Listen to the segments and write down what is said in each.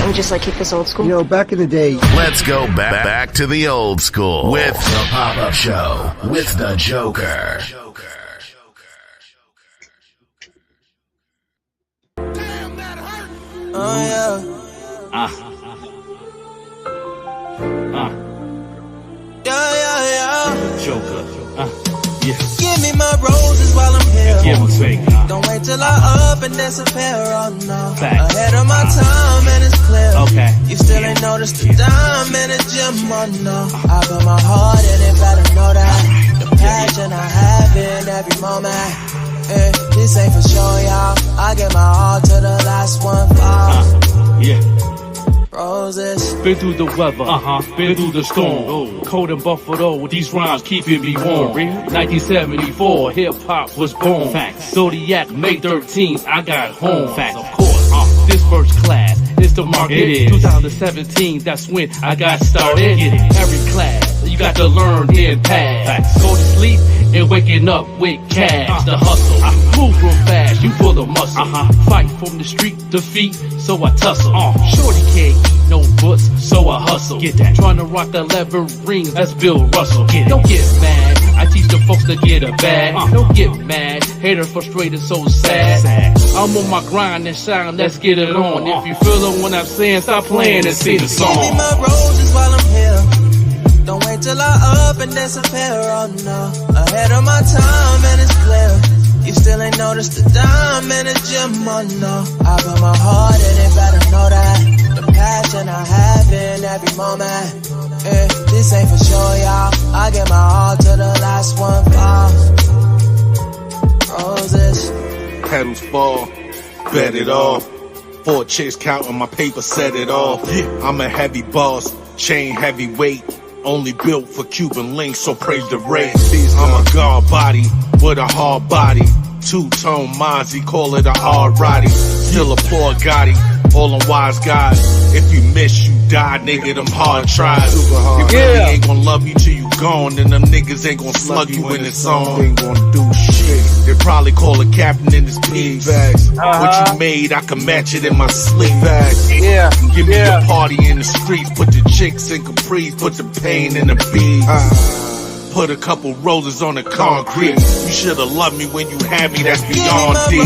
we just like keep this old school? You know, back in the day. Let's go back to the old school with the Pop-Up Show with the Joker. Damn, that hurt. Oh yeah. Yeah. Joker. Yeah. Give me my roses while I'm here. Give them fake. Don't wait till I up and disappear. Oh no. Facts. Ahead of my time and it's clear. Okay. You still ain't noticed the dime in the gym. Oh no. I put my heart in it, better know that. The passion I have in every moment. This ain't for sure, y'all. I get my all to the last one fall. Yeah. Roses. Been through the weather, been through the storm. Cold in Buffalo, with these rhymes keeping me warm. 1974, hip hop was born. Facts. Zodiac, May 13th, I got home. Facts, of course. This first class is the market. It is 2017, that's when I got started. Every class, you got to learn and pass. Facts. Go to sleep and waking up with cash. The hustle, move real fast, you pull the muscle. Fight from the street to feet, so I tussle. Shorty can't eat no butts, so I hustle. Get that. Trying to rock 11 rings, that's Bill Russell. Don't get mad, I teach the folks to get a bag. Don't get mad, hater frustrated, so sad. I'm on my grind and shine, let's get it on. If you feel it when I'm saying, stop playing and sing the song. Give me my roses while I'm here. Don't wait till I up and disappear. Oh no. Ahead of my time and it's clear. You still ain't noticed the dime in the gym. Oh no. I put my heart in it, better know that. The passion I have in every moment. This ain't for sure, y'all. I get my all to the last one fall. Roses. Petals fall, bet it off. 4 chicks counting my paper, set it off. I'm a heavy boss, chain heavyweight. Only built for Cuban links, so praise the race. I'm a guard body with a hard body. 2-tone Mozzie, call it a hard roddy. Still a poor Gotti, all on wise guys. If you miss, you die, nigga, them hard tries. You really ain't gonna love you till you gone, and them niggas ain't gonna slug you in the song. Ain't gonna do shit. They probably call a captain in his piece. What you made, I can match it in my sleeve. Yeah. Give me a party in the streets, put the chicks in capris, put the pain in the beats. Put a couple roses on the concrete. You should've loved me when you had me, that's beyond deep.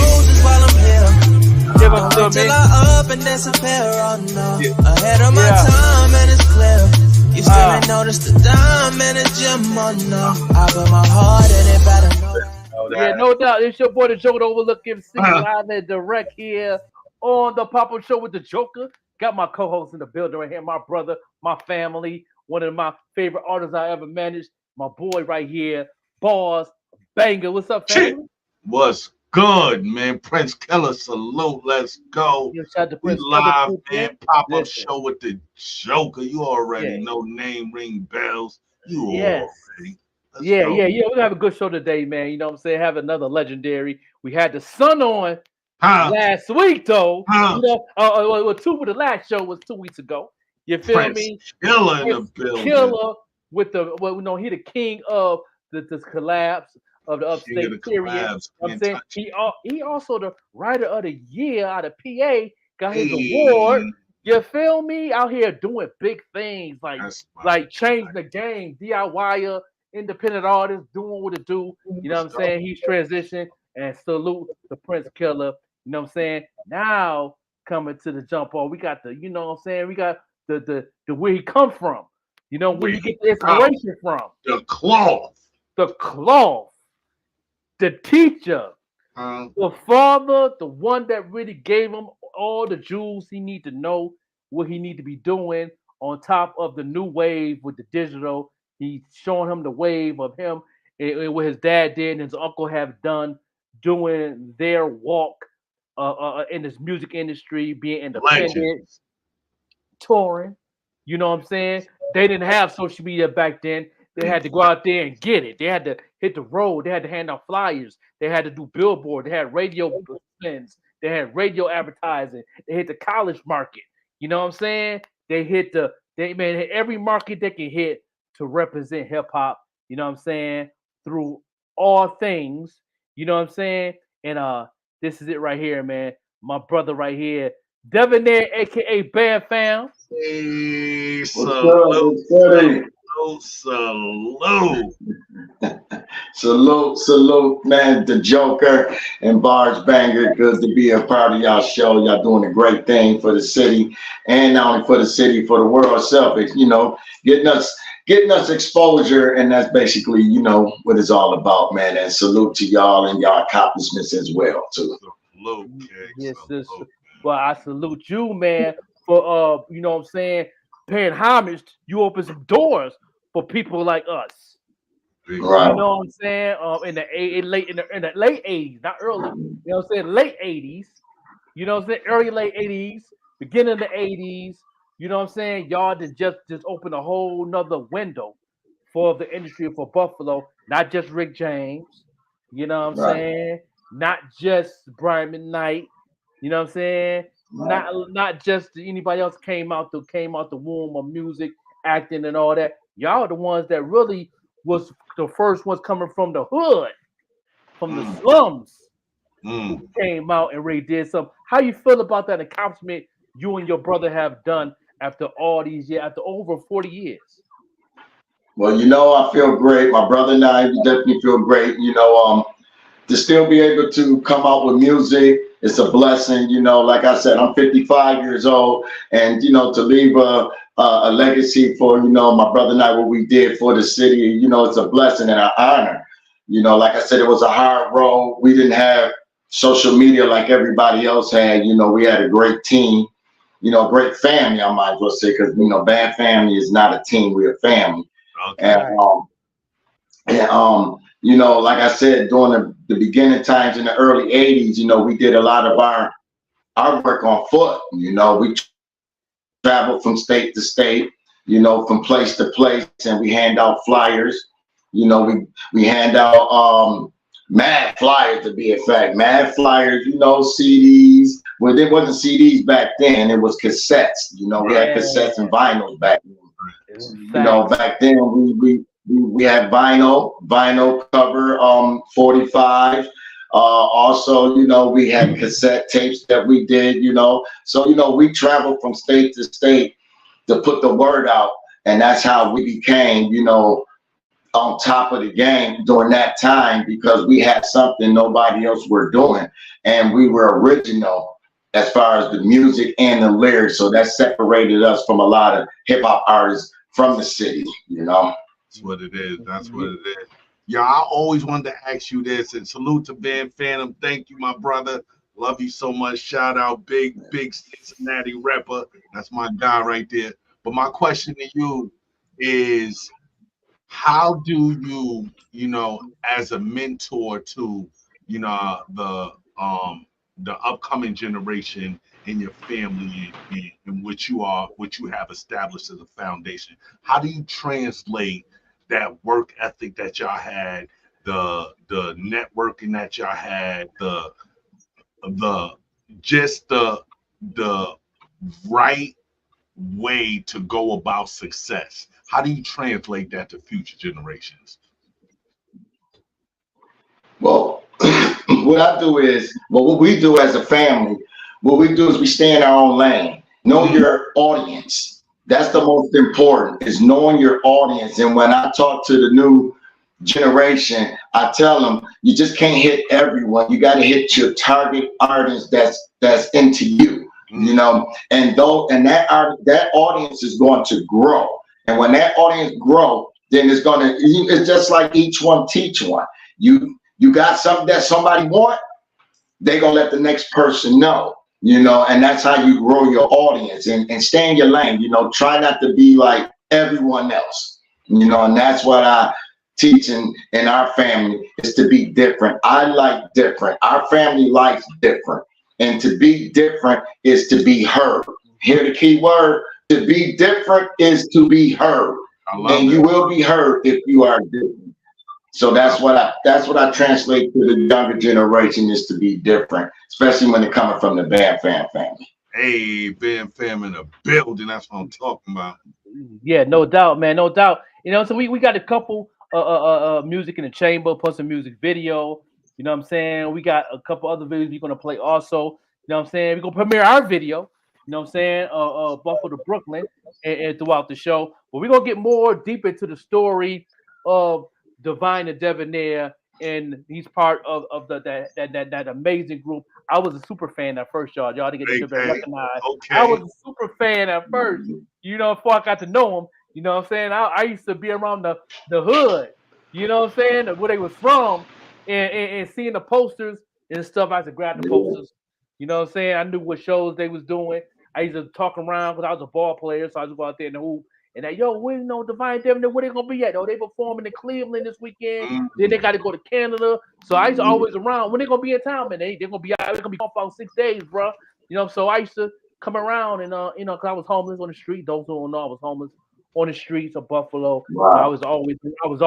Give us to Till me. I up and disappear. Oh no. Ahead of my time and it's clear. You still ain't noticed the dime in the gym. Oh no. I put my heart in it, better know that. Yeah, no doubt. It's your boy, the Joker, Overlook MC, live and direct here on the Pop-Up Show with the Joker. Got my co-host in the building right here, my brother, my family, one of my favorite artists I ever managed, my boy right here, BARZ, BANGA. What's up, family? What's good, man? Prince Killer, salute. Let's go. Yo, shout out to We Prince live, Killer, man. Pop-up Listen. show with the Joker. You already Yeah. know, name ring bells. You Yes. already. Let's Yeah. go. We're going to have a good show today, man. You know what I'm saying? Have another legendary. We had the sun on last week, though. You know, two with the last show was 2 weeks ago. You feel Prince me? Killer in the Prince building. Killer with the he the king of the collapse of the King of the upstate period. collabs. I'm Can't saying touch it. he also the writer of the year out of PA, got his Hey. award. You feel me? Out here doing big things That's like changing the game, DIYer, independent artist, doing what it do. You know what I'm saying? He's transitioned, and salute the Prince Killer. You know what I'm saying? Now coming to the jump on, we got the, you know what I'm saying? We got the where he come from. You know, where you get the inspiration from. The cloth. The cloth. The teacher. The father, the one that really gave him all the jewels he need to know what he need to be doing on top of the new wave with the digital. He's showing him the wave of him and what his dad did and his uncle have done doing their walk in this music industry, being independent, Legends. touring. You know what I'm saying? They didn't have social media back then. They had to go out there and get it. They had to hit the road. They had to hand out flyers. They had to do billboard. They had radio spins. They had radio advertising. They hit the college market. You know what I'm saying? They hit every market they can hit to represent hip hop. You know what I'm saying? Through all things. You know what I'm saying? And this is it right here, man. My brother right here, Debonair, aka Band Fam. Hey, What's salute, good? salute. Salute, man, the Joker and BARZ Banger. Good to be a part of y'all show. Y'all doing a great thing for the city, and not only for the city, for the world itself. You know, getting us exposure, and that's basically, you know, what it's all about, man. And salute to y'all and y'all accomplishments as well, too. Salute, King. Yes, Salute. well, I salute you, man, for you know what I'm saying, paying homage. You open some doors for people like us. Right. You know what I'm saying? In the late '80s, not early. You know what I'm saying? Late '80s. You know what I'm saying? Early late '80s, beginning of the '80s. You know what I'm saying? Y'all just open a whole nother window for the industry for Buffalo. Not just Rick James. You know what I'm Right. saying? Not just Brian McKnight. You know what I'm saying? Right. Not just anybody else came out the womb of music, acting, and all that. Y'all are the ones that really was the first ones coming from the hood, from the slums, who came out and really did something. How you feel about that accomplishment you and your brother have done after all these years, after over 40 years? Well, you know, I feel great. My brother and I definitely feel great. You know, to still be able to come out with music, it's a blessing. You know, like I said, I'm 55 years old, and you know, to leave a legacy for, you know, my brother and I, what we did for the city, you know, it's a blessing and an honor. You know, like I said, it was a hard road. We didn't have social media like everybody else had. You know, we had a great team. You know, great family, I might as well say, because you know, bad family is not a team; we're a family. Okay. And you know, like I said, during the beginning times in the early '80s, you know, we did a lot of our work on foot. You know, we traveled from state to state, you know, from place to place, and we hand out flyers. You know, we hand out mad flyers, to be exact, mad flyers. You know, CDs. Well, there wasn't CDs back then; it was cassettes. You know, we had cassettes and vinyls back then. You know, back then we had vinyl cover 45. Also, you know, we had cassette tapes that we did, you know. So, you know, we traveled from state to state to put the word out, and that's how we became, you know, on top of the game during that time, because we had something nobody else were doing, and we were original as far as the music and the lyrics. So that separated us from a lot of hip hop artists from the city, you know. That's what it is. That's what it is. Yeah, I always wanted to ask you this, and salute to Ben Phantom. Thank you, my brother. Love you so much. Shout out, big Cincinnati rapper. That's my guy right there. But my question to you is, how do you, you know, as a mentor to, you know, the upcoming generation in your family in which you have established as a foundation, how do you translate that work ethic that y'all had, the networking that y'all had, the just the right way to go about success? How do you translate that to future generations? Well, what I do is, well, what we do as a family, what we do is we stay in our own lane. Know your audience. That's the most important, is knowing your audience. And when I talk to the new generation, I tell them, you just can't hit everyone. You got to hit your target audience that's into you, you know. And that audience is going to grow. And when that audience grow, then it's just like each one teach one. You got something that somebody want, they gonna let the next person know, you know, and that's how you grow your audience, and stay in your lane, you know. Try not to be like everyone else, you know, and that's what I teach in our family, is to be different. I like different. Our family likes different. And to be different is to be heard. Hear the key word. To be different is to be heard. And you will be heard if you are different. So that's what I translate to the younger generation, is to be different, especially when they're coming from the Band Fam family. Hey, Ben Fam in the building. That's what I'm talking about. Yeah, no doubt, man, no doubt. You know, so we got a couple music in the chamber, plus a music video. You know what I'm saying? We got a couple other videos we're gonna play also. know what I'm saying? We're gonna premiere our video, you know what I'm saying, Buffalo to Brooklyn and throughout the show. But we're gonna get more deep into the story of Divine and Debonair, and he's part of that amazing group. I was a super fan at first, y'all. Y'all didn't get to recognize. Okay. I was a super fan at first, you know, before I got to know him. You know what I'm saying? I used to be around the hood, you know what I'm saying, where they was from, and seeing the posters and stuff. I used to grab the posters. You know what I'm saying? I knew what shows they was doing. I used to talk around because I was a ball player, so I used to go out there in the hoop. And that, yo, we know Divine Debonair, where they gonna be at? Oh, they performing in Cleveland this weekend. Then they got to go to Canada. So I used to always around. When they gonna be in town, man? They're gonna be out. They're gonna be gone for about 6 days, bro. You know, so I used to come around and you know, cause I was homeless on the street. Those who don't know, I was homeless on the streets of Buffalo. Wow. I was always around. I was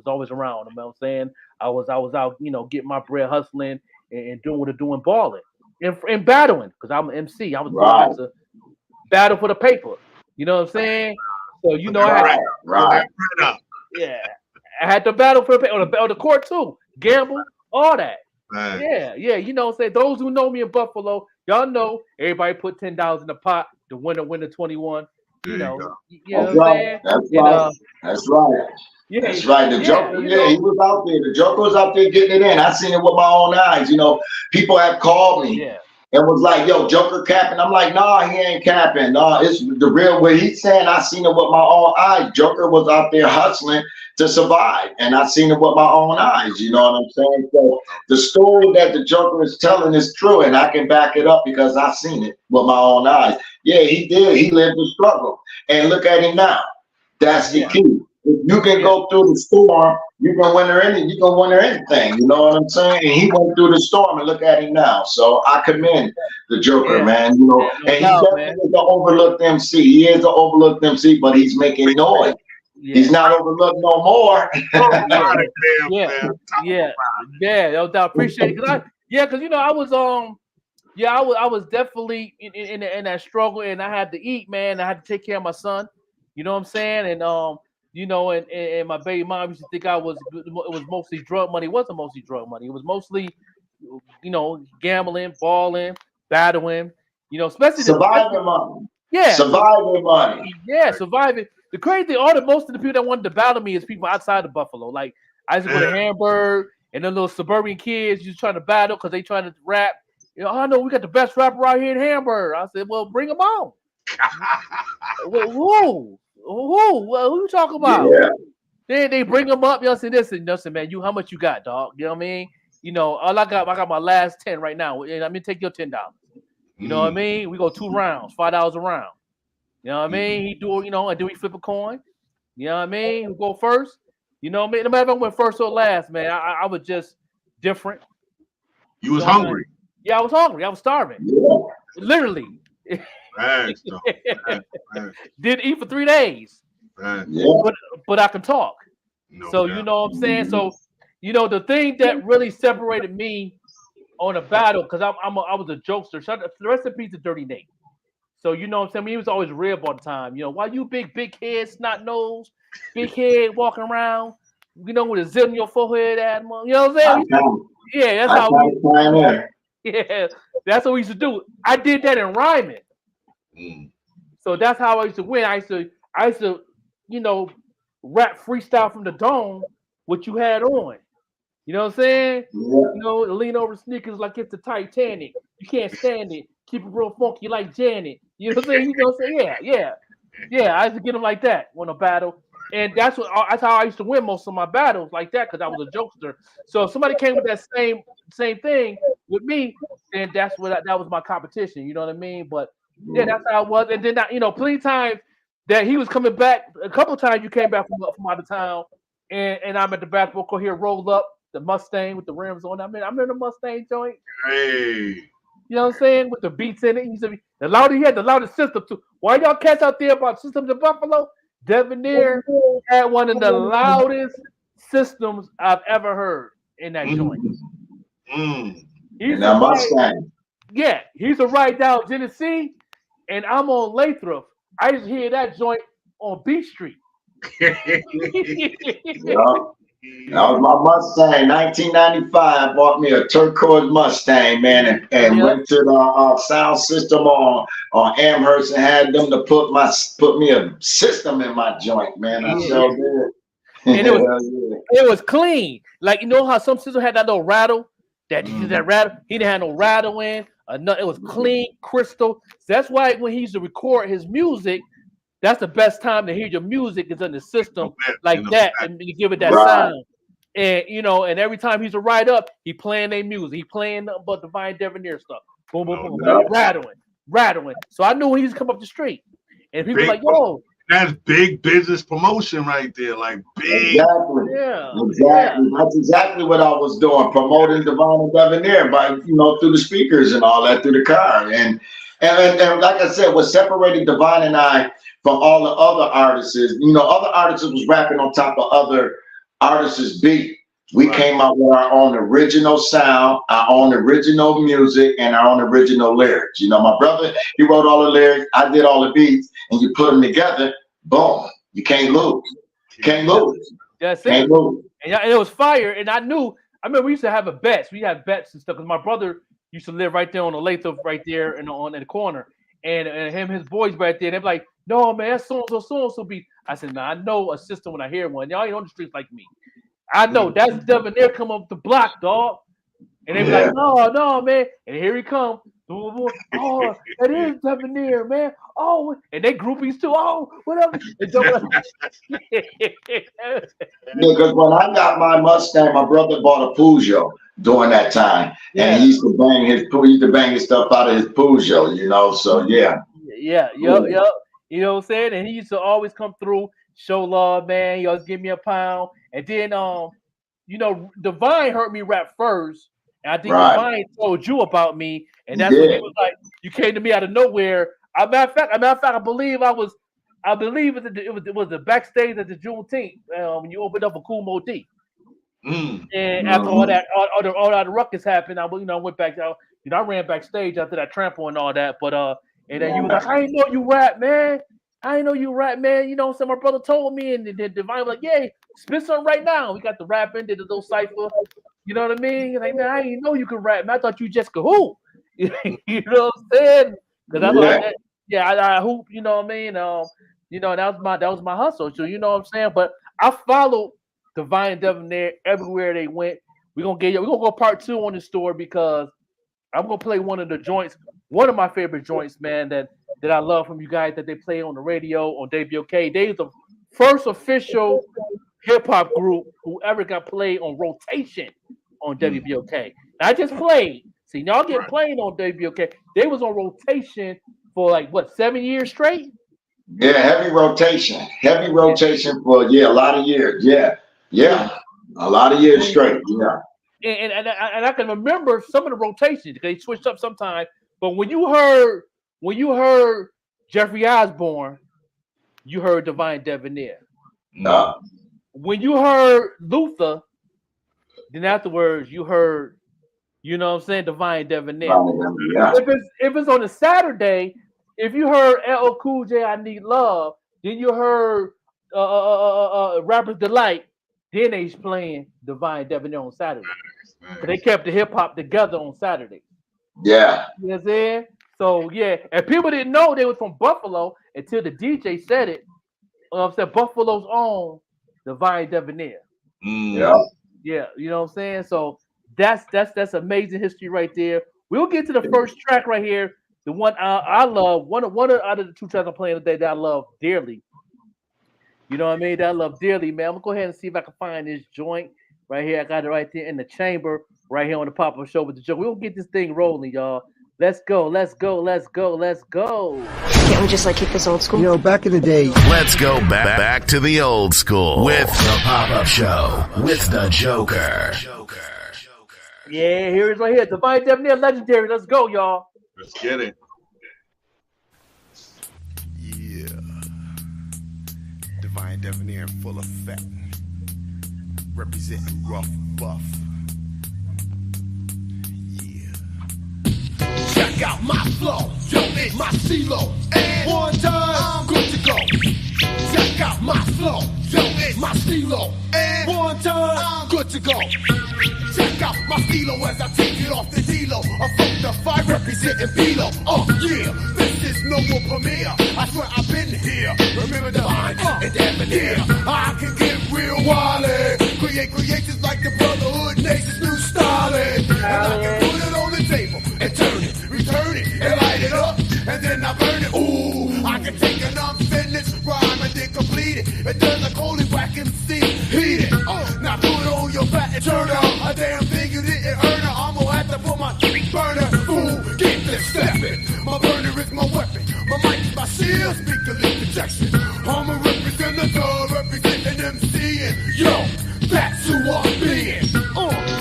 always around. You know what I'm saying? I was out, you know, getting my bread, hustling and doing what I'm doing, balling and battling, because I'm an MC. I was going to battle for the paper. You know what I'm saying? So you know, I had to battle for the paper, or the court too, gamble, all that. Yeah. You know what I'm saying? Those who know me in Buffalo, y'all know everybody put $10 in the pot. The winner 21. You know what I'm saying? That's right. Yeah, that's right. The Joker, you know, he was out there. The Joker was out there getting it in. I seen it with my own eyes. You know, people have called me and was like, "Yo, Joker capping." I'm like, "Nah, he ain't capping. Nah, it's the real." What he's saying, I seen it with my own eyes. Joker was out there hustling to survive, and I seen it with my own eyes. You know what I'm saying? So the story that the Joker is telling is true, and I can back it up because I seen it with my own eyes. Yeah, he did. He lived the struggle, and look at him now. That's the key. If you can go through the storm, you can win anything. You know what I'm saying? And he went through the storm, and look at him now. So I commend the Joker, man. You know, and he definitely is an overlooked MC. He is an overlooked MC, but he's making noise. He's not overlooked no more. No doubt. Appreciate it. Because you know, I was I was definitely in that struggle, and I had to eat, man. I had to take care of my son. You know what I'm saying? And you know, and my baby mom used to think it was mostly drug money. It wasn't mostly drug money. It was mostly, you know, gambling, balling, battling. You know, especially surviving money. Yeah, surviving money. Yeah, surviving. The crazy thing, most of the people that wanted to battle me is people outside of Buffalo. Like I used to go to Hamburg, and then little suburban kids used to try to battle because they trying to rap. You know, I know we got the best rapper out here in Hamburg. I said, well, bring him on. Who you talking about? Yeah. Then they bring them up. Y'all say this and listen, man. How much you got, dog? You know what I mean? You know, all I got my last 10 right now. And I'm gonna take your $10. You know what I mean? We go 2 rounds, $5 a round. You know what I mean? He do, you know, and do we flip a coin? You know what I mean? Who go first? You know what I mean? No matter if I went first or last, man, I was just different. You was hungry. Yeah, I was hungry. I was starving. Yeah. Literally. Didn't eat for 3 days. But I can talk. So you know what I'm saying? So you know the thing that really separated me on a battle, because I was a jokester. The rest of the piece of Dirty Nate. So you know what I'm saying? He was always rib all the time. You know, why you big head, snot nose, big head walking around, you know, with a zit on your forehead, Admiral. You know what I'm saying? Yeah, that's how that's what we used to do. I did that in rhyming. So that's how I used to win. I used to, you know, rap freestyle from the dome, what you had on. You know what I'm saying? Yeah. You know, lean over sneakers like it's the Titanic. You can't stand it. Keep it real funky like Janet. You know what I'm saying? You know what I'm saying? Yeah. I used to get them like that when I battle. And that's how I used to win most of my battles like that, because I was a jokester. So if somebody came with that same thing with me, then that was my competition. You know what I mean? But yeah, that's how it was. And then you know, plenty of times that he was coming back. A couple of times you came back from out of town, and I'm at the basketball court here, rolled up the Mustang with the rims on. I'm in the Mustang joint. Hey. You know what I'm saying? With the beats in it. He said he had the loudest system too. Why y'all cats out there about systems in Buffalo? Debonair had one of the loudest systems I've ever heard in that joint. He's that Mustang. Yeah, he's a ride down Genesee, and I'm on Lathrop. I just hear that joint on Beach Street. That was my Mustang, 1995. Bought me a turquoise Mustang, man, and went to the sound system on Amherst and had them to put me a system in my joint, man. I sure did. And it was clean. Like, you know how some systems had that little rattle? That rattle. He didn't have no rattle in. It was clean, crystal. So that's why when he used to record his music, that's the best time to hear your music is in the system like that, and you give it that sound. And and every time he's a ride up, he playing their music. He playing nothing but Divine Debonair stuff. Boom, boom, boom, rattling. So I knew when he was come up the street, and people like, "Yo, that's big business promotion right there." Like big, exactly. That's exactly what I was doing, promoting Divine Debonair by through the speakers and all that through the car. And like I said, what separated Divine and I from all the other artists is, other artists was rapping on top of other artists' beat. We came out with our own original sound, our own original music, and our own original lyrics. My brother, he wrote all the lyrics, I did all the beats, and you put them together, boom, you can't lose. Can't lose. That's it. And it was fire, and I remember we used to have bets. We had bets and stuff, because my brother used to live right there on the Lathrop, right there in the corner. And his boys right there, they're like, "No, man, that's so beat." I said, "Nah, I know a system when I hear one. Y'all ain't on the streets like me. I know that's Debonair come up the block, dog." And they be like, "No, man." And here he come. "Oh, that is Debonair, man. Oh," and they groupies too. "Oh, whatever." Because when I got my Mustang, my brother bought a Peugeot during that time, and he used to bang his stuff out of his Peugeot, So Yep. You know what I'm saying? And he used to always come through, show love, man. He always give me a pound. And then, Divine heard me rap first, and I think Divine told you about me, and that's when he was like, "You came to me out of nowhere." Matter of fact, I believe it was the backstage at the Juneteenth when you opened up a Cool Mo D. And after all that ruckus happened, I went back out. I ran backstage after that trample and all that. But and then you was like, "I didn't know you rap, man. So my brother told me, and then Divine was like, "Yeah, spit something right now." We got the rapping, did a little cipher. You know what I mean? Like, "Man, I didn't know you could rap, man. I thought you just could hoop." You know what I'm saying? Because I thought I hoop. You know what I mean? That was my hustle. So you know what I'm saying? But I followed Divine Debonair everywhere they went. We're gonna go part 2 on this story, because I'm gonna play one of the joints, one of my favorite joints, man, that I love from you guys, that they play on the radio on WBOK. They was the first official hip hop group who ever got played on rotation on WBOK. Now, I just played. See, y'all get played on WBOK. They was on rotation for 7 years straight? Yeah, heavy rotation for a lot of years. Yeah, a lot of years straight. Yeah. And I can remember some of the rotations. They switched up sometimes, but when you heard Jeffrey Osborne, you heard Divine Debonair. When you heard Luther, then afterwards you heard, Divine Debonair. If it's on a Saturday, if you heard LL Cool J, I Need Love, then you heard Rapper's Delight, then they's playing Divine Debonair on Saturday. So they kept the hip hop together on Saturday. Yeah. You know what I'm saying? So and people didn't know they was from Buffalo until the DJ said it. Said Buffalo's own Divine Debonair. Yeah, you know what I'm saying? So that's amazing history right there. We'll get to the first track right here. The one I love, one out of the 2 tracks I'm playing today that I love dearly. You know what I mean? That I love dearly, man. I'm gonna go ahead and see if I can find this joint right here. I got it right there in the chamber, right here on the Pop-Up Show with the Joe. We'll get this thing rolling, y'all. Let's go. Can't we just keep this old school? Back in the day. Let's go back to the old school with the Pop-Up Show with the Joker. Yeah, here it is right here. Divine Debonair, legendary. Let's go, y'all. Let's get it. Yeah. Divine Debonair in full effect. Representing rough buff. Check out my flow, don't hit my CeeLo. And one time, I'm good to go. Check out my flow, don't hit my CeeLo. And one time, go. Check out my stilo as I take it off the D-Lo. A funk the five representing B-Lo. Oh yeah, this is no more premiere. I swear I've been here. Remember the line and Debonair. I can get real wildin'. Create creations like the Brotherhood Nation's new styling. And I can put it on the table and turn it, return it, and light it up. And then I burn it. Ooh, I can take an unfinished rhyme and then complete it. And then the coldly whack MC, heat it. Now put it on your back and turn out. A damn thing you didn't earn it. I'm gonna have to put my burner. Ooh, get this stepping. My burner is my weapon. My mic is my shield, speaker lead projection. I'm a representative, representing MCing. Yo, that's who I'm being.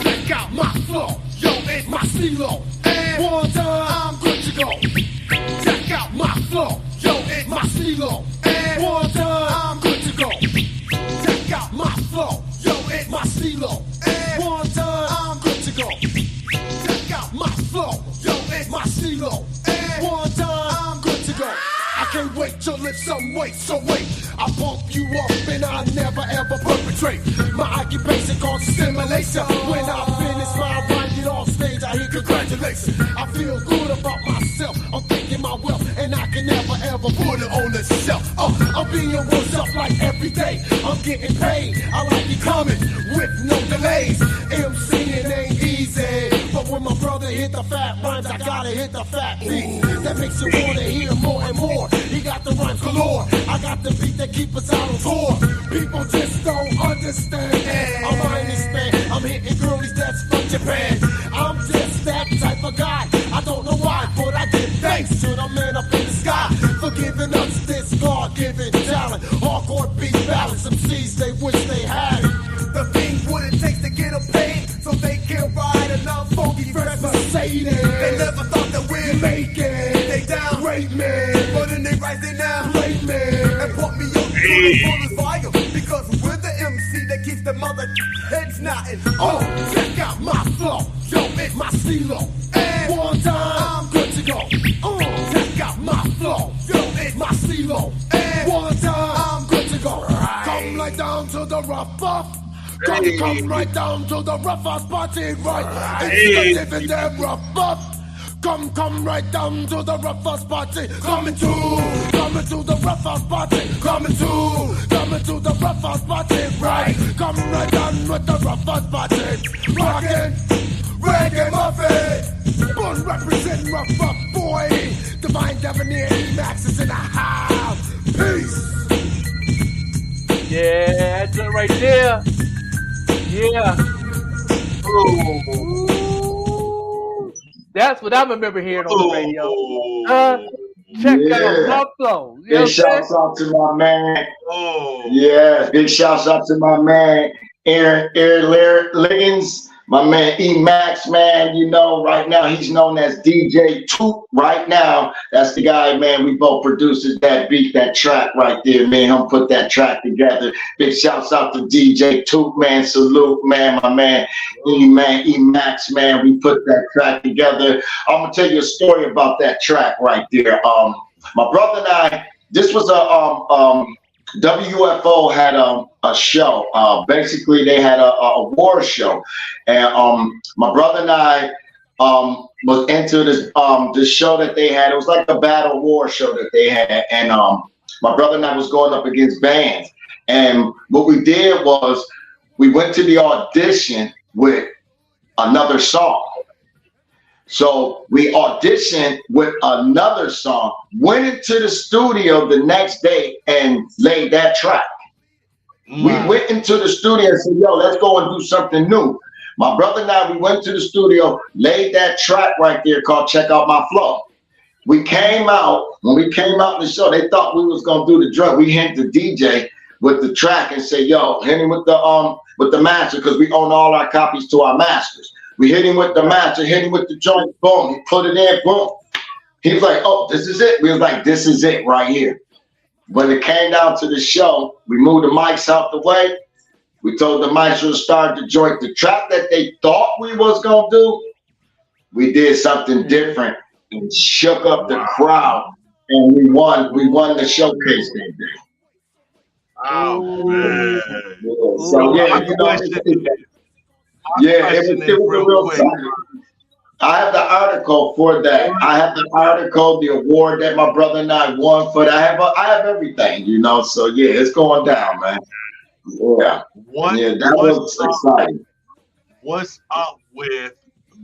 Check out my flow. Yo, it's my stilo. And one time, I'm good to go. Check out my flow. Yo, it's my stilo. And one time, I'm good to go. Check out my flow. Yo, it's my stilo. And one time, I'm good to go. Check out my flow. Yo, it's my stilo. And one time, I'm good to go. I can't wait to lift some weight, so wait. I bump you up and I never ever perpetrate. My occupation called stimulation. When I finish my rhyme, get off stage, I hear congratulations. I feel good about myself. I'm thinking my wealth and I can never ever put it on the shelf. I'm being worked up like every day. I'm getting paid. I like it coming with no delays. MCing ain't easy, but when my brother hit the fat rhymes, I gotta hit the fat beat. That makes you wanna hear more and more. He got the rhymes galore. I got the beat that keep us out on tour. People just don't understand. I'm on this man. I'm hitting girlies that's from Japan. I'm just that type of guy. I don't know why, but I give thanks to the man up in the sky for giving us this God-given talent. Hardcore beat balance. Some C's they wish they had it. The thing what it takes to get them paid, so they can ride enough funky fresh Mercedes. They never thought that we'd make it. They down great man, but then they rising now great man and put me on the fullest fire because we're the MC that keeps the mother heads knotting. Check out my flow, yo, it's my stilo. And one time, I'm good to go. Check out my flow, yo, it's my stilo. And one time, I'm good to go. Come right down to the rough buff. Come right down to the rough ass party, right? It's the living them rough buff. Come right down to the rough ass party. Coming to the rough ass party. Coming to the rough ass party, right? Come right down with the rough ass party. Rockin', reggae muffin. Born represent rough up boy. Divine Debonair Max is in the house. Peace. Yeah, that's it right there. Yeah. Ooh. That's what I remember hearing on the radio. Check out my flow. Big shouts out to my man. Yeah, big shouts out to my man Aaron Liggins. My man E-Max, man, you know, right now he's known as DJ Toot. Right now, that's the guy, man. We both produces that beat, that track right there, man. Him put that track together. Big shouts out to DJ Toot, man. Salute, man. My man E-Max, man. We put that track together. I'm gonna tell you a story about that track right there. My brother and I, this was a WFO had a show. Basically, they had a war show, and my brother and I was into this show that they had. It was like a battle war show that they had, and my brother and I was going up against bands. And what we did was we went to the audition with another song. So we auditioned with another song, went into the studio the next day and laid that track. We went into the studio and said, yo, let's go and do something new. My brother and I, we went to the studio, laid that track right there called Check Out My Flow. We came out, when we came out in the show, they thought we was gonna do the drug. We hit the DJ with the track and say, yo, hit him with the master, because we own all our copies to our masters. We hit him with the master, hit him with the joint, boom, he put it in, boom. He was like, oh, this is it. We was like, this is it right here. When it came down to the show, we moved the mics out the way. We told the maestro to start the joint. The track that they thought we was gonna do, we did something different and shook up the crowd, and we won the showcase that day. Oh man! So yeah, you know, Yeah, it was a real time. I have the article for that. I have the article, the award that my brother and I won for that. I have everything, you know. So yeah, it's going down, man. Yeah, that was exciting. What's up with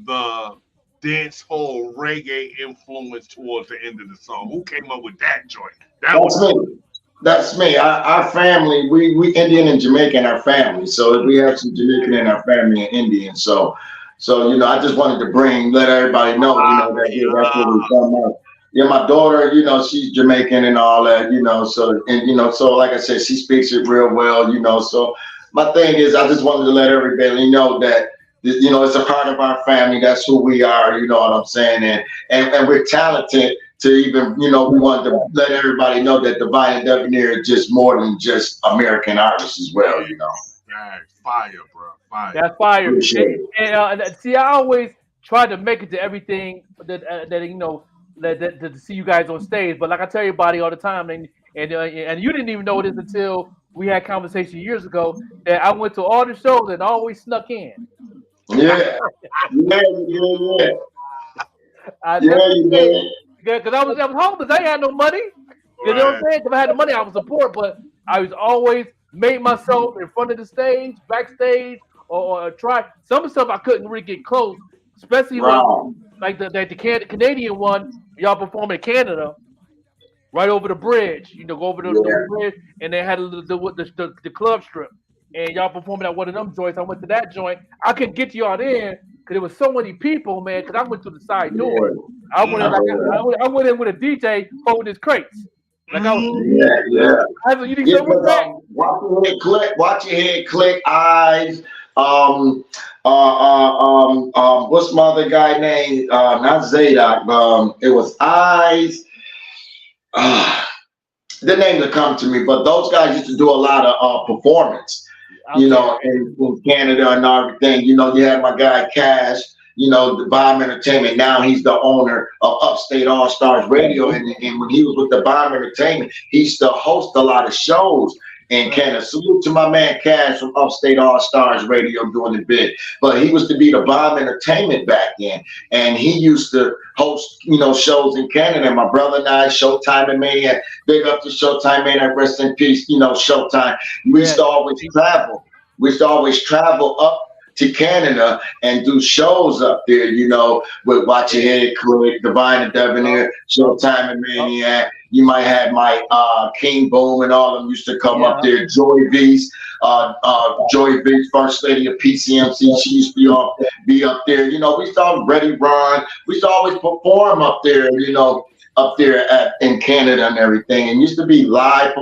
the dance hall reggae influence towards the end of the song? Who came up with that joint? That's me. That's me. Our family, we Indian and Jamaican, our family. So we have some Jamaican in our family and Indian. So I just wanted to let everybody know, that that's where we come out. Yeah, my daughter, she's Jamaican and all that, so like I said, she speaks it real well, so my thing is, I just wanted to let everybody know that, it's a part of our family. That's who we are, you know what I'm saying? And we're talented to even, we wanted to let everybody know that Divine and Debonair is just more than just American artists as well, That's fire, bro. Fire. That's fire. And see, I always try to make it to everything that to see you guys on stage. But like I tell everybody all the time, and you didn't even know this until we had conversation years ago, that I went to all the shows and always snuck in. Yeah. Because I was homeless. I ain't had no money. You know what I'm saying? If I had the money, I was support, but I was always made myself in front of the stage, backstage, or try some of the stuff I couldn't really get close, especially like the Canadian one. Y'all perform in Canada, right over the bridge. Go over the bridge, and they had the club strip, and y'all performing at one of them joints. I went to that joint. I couldn't get y'all in because there was so many people, man. Because I went through the side door. I went in with a DJ holding his crates. Like I was, you think so much back? Watch your head click, eyes. What's my other guy name? Not Zadok. It was Eyes. The name that come to me, but those guys used to do a lot of performance. In Canada and everything. You had my guy Cash. The Bomb Entertainment. Now he's the owner of Upstate All Stars Radio, and when he was with the Bomb Entertainment, he used to host a lot of shows in Canada. Salute to my man Cash from Upstate All Stars Radio doing the bit. But he was to be the Bomb Entertainment back then, and he used to host shows in Canada. And my brother and I, Showtime and Maniac, big up to Showtime Maniac, rest in peace. Showtime. We used to always travel. We used to always travel up to Canada and do shows up there, with Watch Your Head Click, Divine and Debonair, Showtime and Maniac. You might have my King Boom and all of them used to come up there. Joy V's, First Lady of PCMC, she used to be up there. We used to have Ready Ron. We used to always perform up there, up there in Canada and everything. And used to be live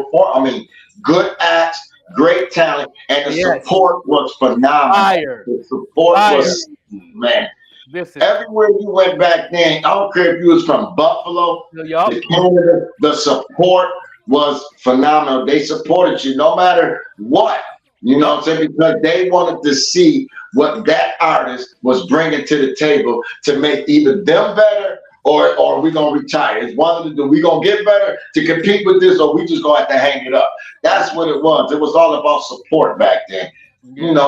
good acts. Great talent, and the support was phenomenal. The support was, man. Listen. Everywhere you went back then, I don't care if you was from Buffalo to Canada, the support was phenomenal. They supported you no matter what, you know what I'm saying, because they wanted to see what that artist was bringing to the table to make either them better or we gonna retire. It's one of the two. We gonna get better to compete with this, or we just gonna have to hang it up. That's what it was. It was all about support back then.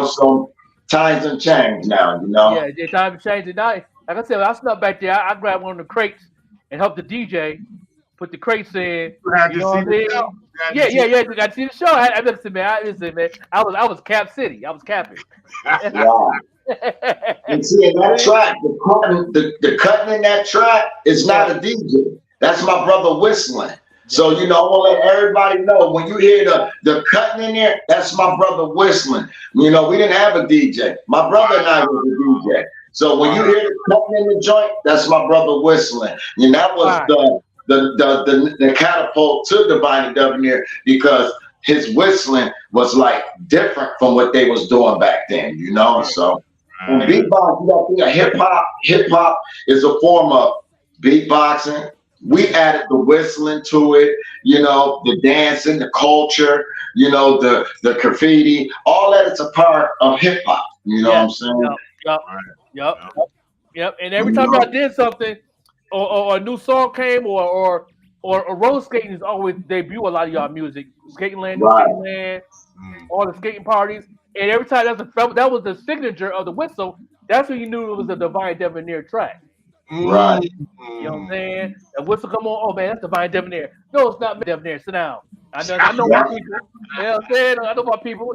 So times have changed now, Yeah, the times changed tonight. Like I said, I snuck back there. I grabbed one of the crates and helped the DJ put the crates in. You know what I mean? Yeah. You got to see the show. Listen, man. I was Cap City. I was capping. Wow. And see, in that track, the cutting in that track is not a DJ. That's my brother whistling. So, I want to let everybody know, when you hear the cutting in there, that's my brother whistling. We didn't have a DJ. My brother and I was a DJ. So when you hear the cutting in the joint, that's my brother whistling. And that was the catapult to Divine and Debonair, because his whistling was like different from what they was doing back then, So when beatbox, hip hop is a form of beatboxing. We added the whistling to it, the dancing, the culture, the graffiti, all that is a part of hip hop. You know what I'm saying? Yep. And every time I did something, or a new song came, or roller skating is always debut a lot of y'all music. Skating Land, all the skating parties. And every time that was the signature of the whistle. That's when you knew it was a Divine Debonair track. Right. You know what I'm saying? The whistle come on. Oh man, that's Divine Debonair. No, it's not Debonair. Sit down. I know my people. You know what I'm saying? I know my people.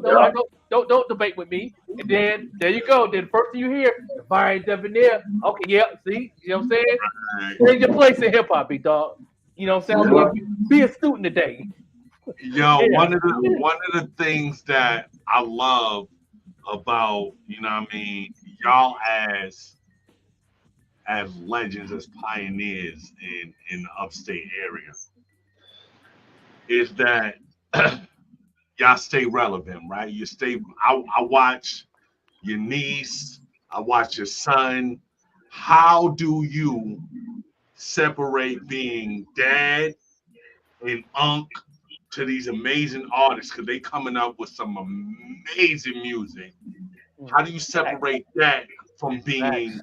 Don't debate with me. And then there you go. Then first thing you hear, Divine Debonair. Okay, yeah. See, you know what I'm saying? Change your place in hip hop, big dog. You know what I'm saying? Be a student today. Yo, one of the things that I love about, you know what I mean, y'all as legends, as pioneers in the upstate area, is that y'all stay relevant, right? You stay. I watch your niece, I watch your son. How do you separate being dad and unc to these amazing artists, because they coming up with some amazing music? How do you separate that from being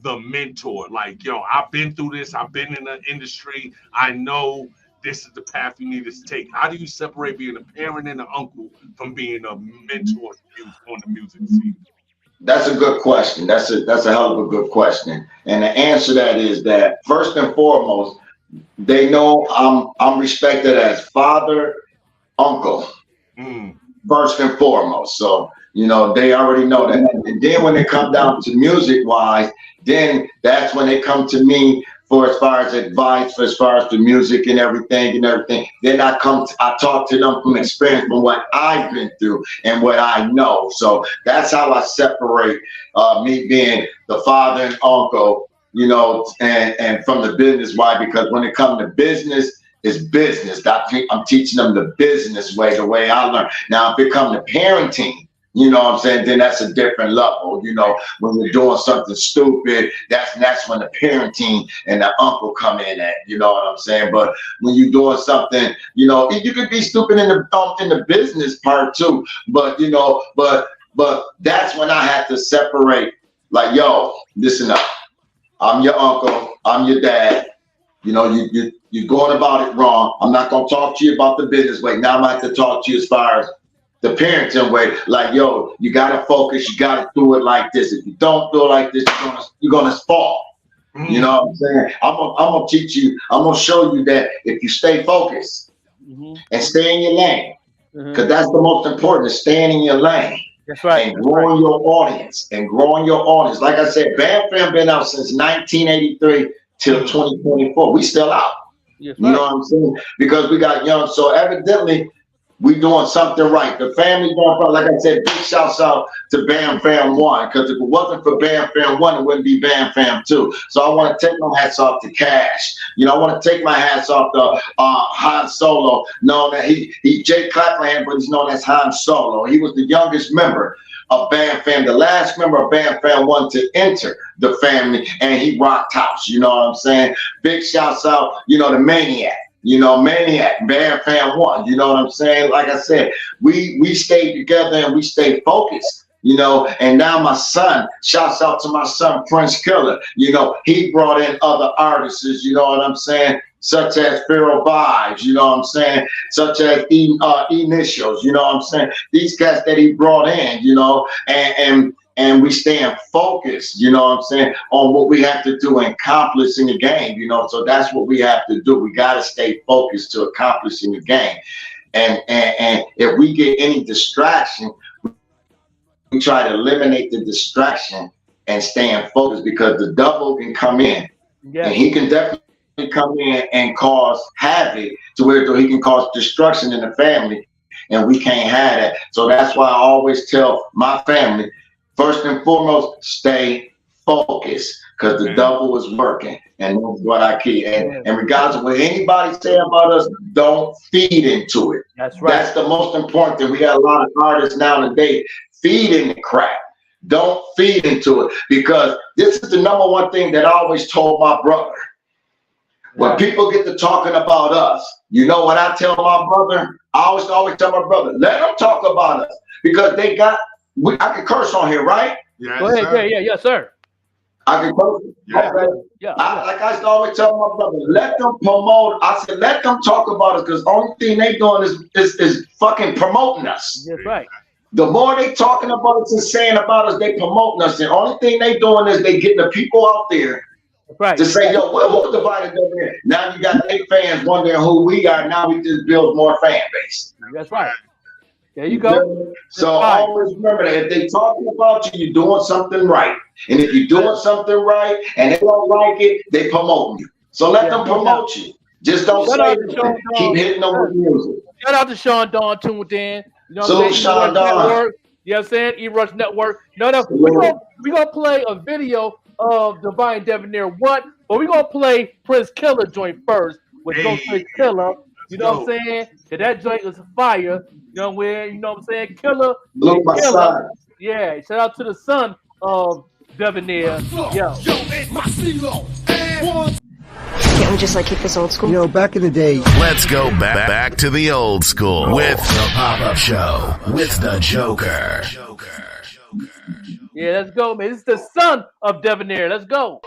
the mentor? Like, yo, I've been through this. I've been in the industry. I know this is the path you need to take. How do you separate being a parent and an uncle from being a mentor on the music scene? That's a good question. That's a hell of a good question. And the answer to that is that first and foremost, they know I'm respected as father, uncle, first and foremost. So, you know, they already know that. And then when they come down to music wise, then that's when they come to me for as far as advice, for as far as the music and everything. Then I talk to them from experience, from what I've been through and what I know. So that's how I separate me being the father and uncle, you know, and from the business. Why? Because when it comes to business, it's business. I'm teaching them the business way, the way I learn. Now, if it comes to parenting, you know what I'm saying, then that's a different level. You know, when we're doing something stupid, that's when the parenting and the uncle come in at, you know what I'm saying? But when you're doing something, you know, you could be stupid in the business part too. But, you know, but that's when I had to separate, like, yo, listen up. I'm your uncle. I'm your dad. You know, you're going about it wrong. I'm not going to talk to you about the business way. Now I'm going to have to talk to you as far as the parenting way. Like, yo, you got to focus. You got to do it like this. If you don't do it like this, you're going to fall. You know what I'm saying? I'm going to teach you. I'm going to show you that if you stay focused and stay in your lane, because that's the most important, is staying in your lane. That's right. And growing your audience. Like I said, Bam Fam been out since 1983 till 2024. We still out. You know what I'm saying? Because we got young. So evidently, we doing something right. The family going from, like I said, big shouts out to Bam Fam 1. Because if it wasn't for Bam Fam 1, it wouldn't be Bam Fam 2. So I want to take my hats off to Cash. You know, I want to take my hats off to Han Solo. Known that he Jay Clapperhand, but he's known as Han Solo. He was the youngest member of Bam Fam, the last member of Bam Fam 1 to enter the family, and he rocked house. You know what I'm saying? Big shouts out, you know, to Maniac. You know, Maniac, Bam Fam 1. You know what I'm saying? Like I said, we stayed together and we stayed focused. You know, and now my son, shouts out to my son, Prince Killer. You know, he brought in other artists, you know what I'm saying? Such as Pharaoh Vibes, you know what I'm saying? Such as Initials, you know what I'm saying? These cats that he brought in, you know, and we staying focused, you know what I'm saying, on what we have to do and accomplish in the game, you know. So that's what we have to do. We got to stay focused to accomplish in the game. And if we get any distraction, we try to eliminate the distraction and staying focused, because the double can come in and he can definitely come in and cause havoc to where he can cause destruction in the family, and we can't have that. So that's why I always tell my family, first and foremost, stay focused, because the double is working, and that's what I keep. And regardless of what anybody say about us, don't feed into it. That's right. That's the most important thing. We got a lot of artists nowadays feeding the crap. Don't feed into it, because this is the number one thing that I always told my brother. When people get to talking about us, you know what I tell my brother? I always tell my brother, let them talk about us, because they got. I can curse on here, right? Yeah. Go ahead. Yeah, yes, sir. I can curse. Yeah. Okay. Like I always tell my brother, let them promote. I said, let them talk about us, because the only thing they doing is fucking promoting us. That's right. The more they talking about us and saying about us, they promoting us. The only thing they doing is they getting the people out there to say, yo, who's divided over there? Now you got 8 fans wondering who we are. Now we just build more fan base. That's right. There you go. So always remember that if they talking about you, you're doing something right. And if you're doing something right and they don't like it, they promote you. So let them promote you. Just don't say anything. Keep hitting them with music. Shout out to Sean Dawn tuned in. You know what So I'm saying? Sean Dawn. You know what I'm saying? E-Rush Network. No, we're gonna play a video of Divine Debonair but we're gonna play Prince Killer joint first with Ghostface Killer. You know what I'm saying? Cause that joint is fire. You know where? You know what I'm saying? Killer. Killer. Yeah. Shout out to the son of Debonair. Yo. Can't we just like keep this old school? You know, back in the day. Let's go back to the old school with the Pop-Up Show with the Joker. Yeah, let's go, man. This is the son of Debonair. Let's go.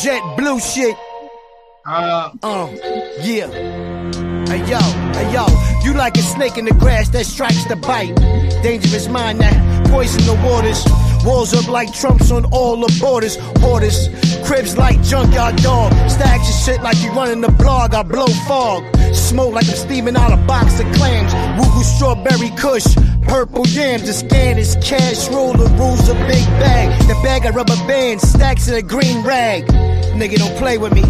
Jet blue shit. Yeah. Hey yo, you like a snake in the grass that strikes the bite. Dangerous mind that poison the waters. Walls up like Trumps on all the borders. Hoarders, cribs like junkyard dog. Stacks of shit like you running the blog. I blow fog. Smoke like I'm steaming out a box of clams. Woo strawberry kush. Purple yams. The scan is cash roll. The rules a big bag. The bag of rubber bands. Stacks in a green rag. Nigga, don't play with me.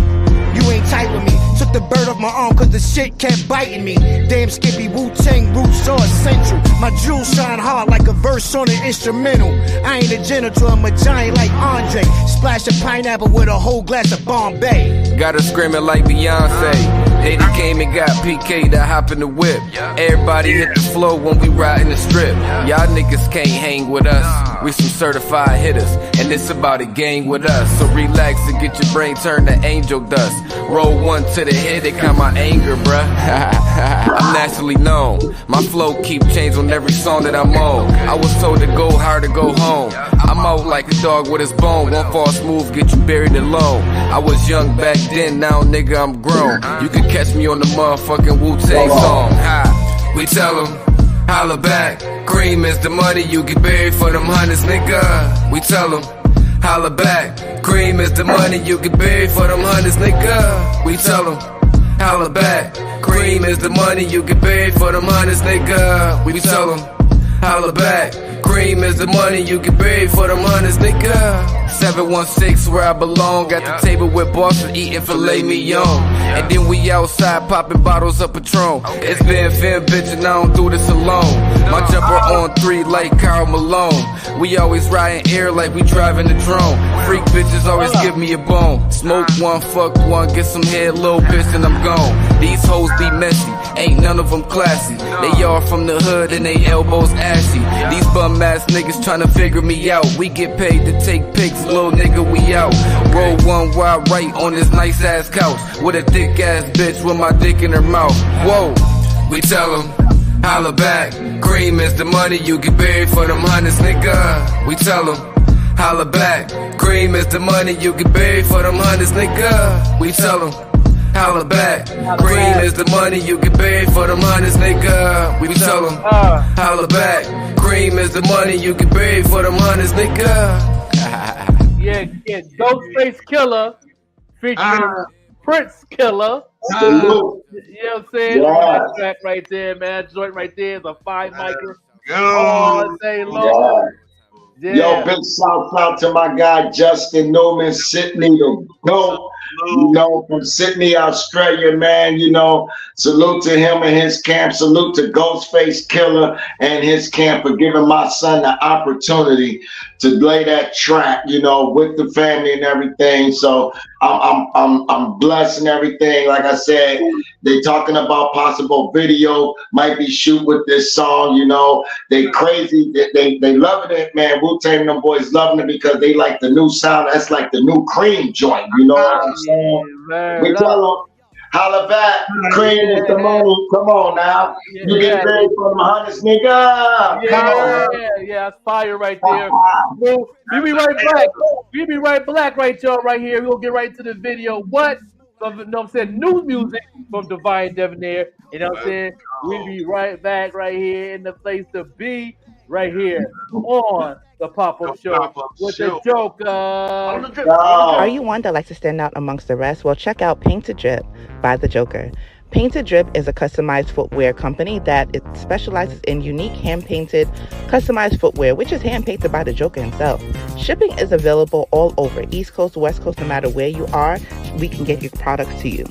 You ain't tight with me. Took the bird off my arm cause the shit kept biting me. Damn Skippy, Wu-Tang roots are essential. My jewels shine hard like a verse on an instrumental. I ain't a genital, I'm a giant like Andre. Splash a pineapple with a whole glass of Bombay. Got her screaming like Beyonce. They came and got PK to hop in the whip. Everybody hit the floor when we riding the strip. Y'all niggas can't hang with us. We some certified hitters, and it's about a gang with us. So relax and get your brain turned to angel dust. Roll one to the head, they count my anger, bruh. I'm nationally known. My flow keep changing on every song that I'm on. I was told to go hard to go home. I'm out like a dog with his bone. One fall smooth, get you buried alone. I was young back then, now nigga I'm grown. You can catch me on the motherfucking Wu-Tang song. Ha, we tell them, holla back. Cream is the money you get buried for them hundreds, nigga. We tell them, holla back. Cream is the money you get buried for them hundreds, nigga. We tell them, holla back. Cream is the money you get buried for them hundreds, nigga. We tell them, holla back. Cream is the money you get buried for them hundreds, nigga. 716 where I belong. At the table with bosses eating filet mignon. And then we outside popping bottles of Patron. It's been fin bitch and I don't do this alone. My jumper on 3 like Karl Malone. We always riding air like we driving a drone. Freak bitches always give me a bone. Smoke one, fuck one, get some head, little bitch, and I'm gone. These hoes be messy, ain't none of them classy. They all from the hood and they elbows ashy. These bum ass niggas tryna figure me out. We get paid to take pics, little nigga, we out. Roll one wide right on this nice ass couch with a thick ass bitch with my dick in her mouth. Whoa, we tell them, holla back. Cream is the money you get buried for them hundreds, nigga. We tell them, holla back. Cream is the money you get buried for them hundreds, nigga. We tell them, holla back. Cream is the money you get buried for them hundreds, nigga. We tell them, holla back. Cream is the money you get buried for them hundreds, nigga. Yeah, Ghostface Killer featuring Prince Killer. You know what I'm saying? That track right there, man. That joint right there is a 5-micer. All day long. Yeah. Yo, big shout out to my guy Justin Newman, Sydney, the GOAT. You know, from Sydney, Australia, man. You know, salute to him and his camp. Salute to Ghostface Killer and his camp for giving my son the opportunity to lay that track, you know, with the family and everything. So I'm blessed and everything. Like I said, they talking about possible video might be shoot with this song. You know, they crazy. They loving it, man. Wu-Tang, them boys loving it because they like the new sound. That's like the new Cream joint. You know what I'm saying? We tell them, holla back. Cream is the money. Come on now. You get ready for them hundreds, nigga. Yeah, that's fire right there. We be right back. We be right back right y'all right here. We'll get right to the video. What? some, you know what I'm saying, new music from Divine Debonair. You know what I'm saying? We'll be right back right here in the place to be, right here on the Pop-Up Show with the Joker. Are you one that likes to stand out amongst the rest? Well, check out Painted Drip by the Joker. Painted Drip is a customized footwear company that it specializes in unique hand-painted, customized footwear, which is hand-painted by the Joker himself. Shipping is available all over, East Coast, West Coast, no matter where you are, we can get your products to you.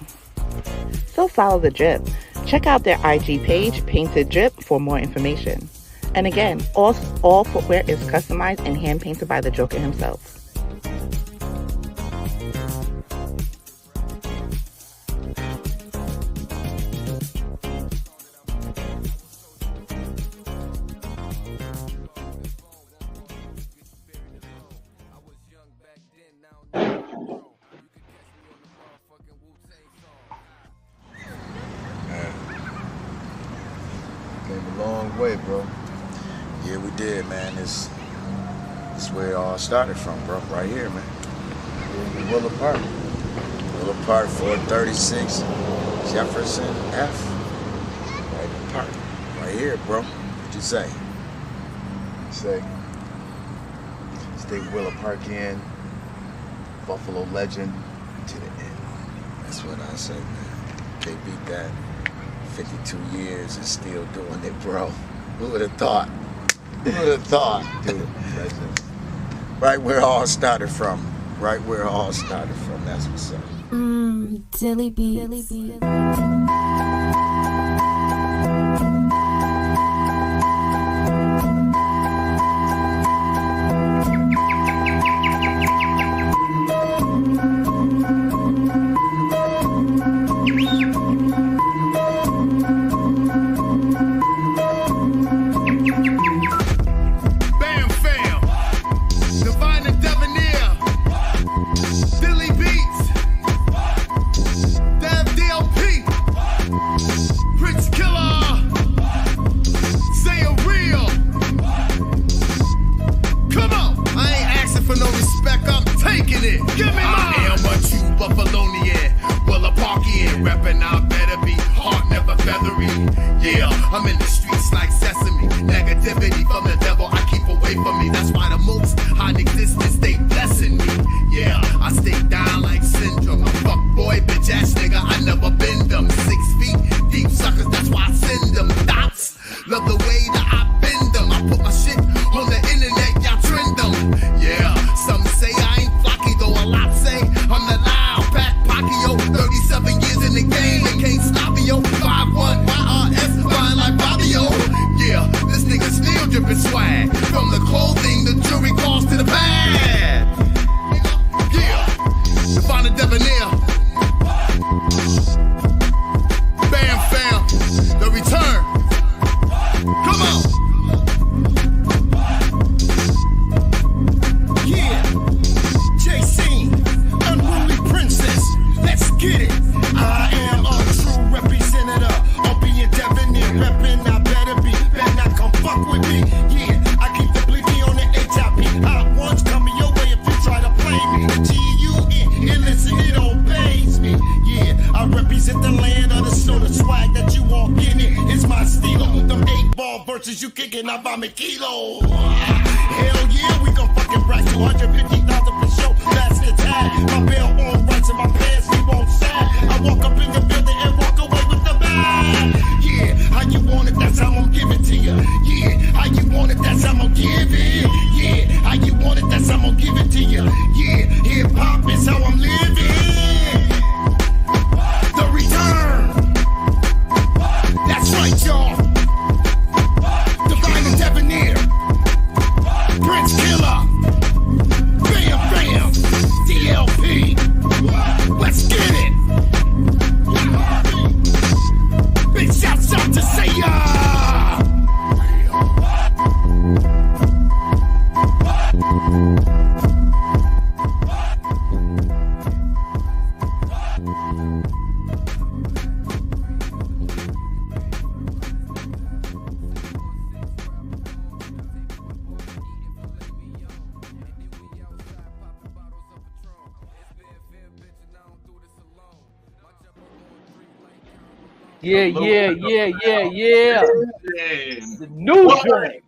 So follow the drip. Check out their IG page, Painted Drip, for more information. And again, all footwear is customized and hand-painted by the Joker himself. Way, bro. Yeah, we did, man. This where it all started from, bro. Right here, man. We're in Willow Park. Willow Park, 436 Jefferson F. Right in the park. Right here, bro. What'd you say? Say, stay Willow Park in, Buffalo legend to the end. That's what I say, man. Can't beat that. 52 years and still doing it, bro. Who would have thought? Who would have thought? Dude, legend. Right where it all started from. Right where it all started from. That's what's up. Dilly beats. You kicking up by me kilo. Hell yeah, we gon' fucking rack 250,000 for show. That's the tag. My belt on rights and my pants, we won't sag. I walk up in the building and walk away with the bag. Yeah, how you want it, that's how I'm gonna give it to you. Yeah, how you want it, that's how I'm gonna give it. Yeah, how you want it, that's how I'm gonna give it to you. Yeah, hip hop is how I'm living. The return. That's right, y'all. Debonair, Prince Killer, Bam Bam, DLP. Yeah. The new joint.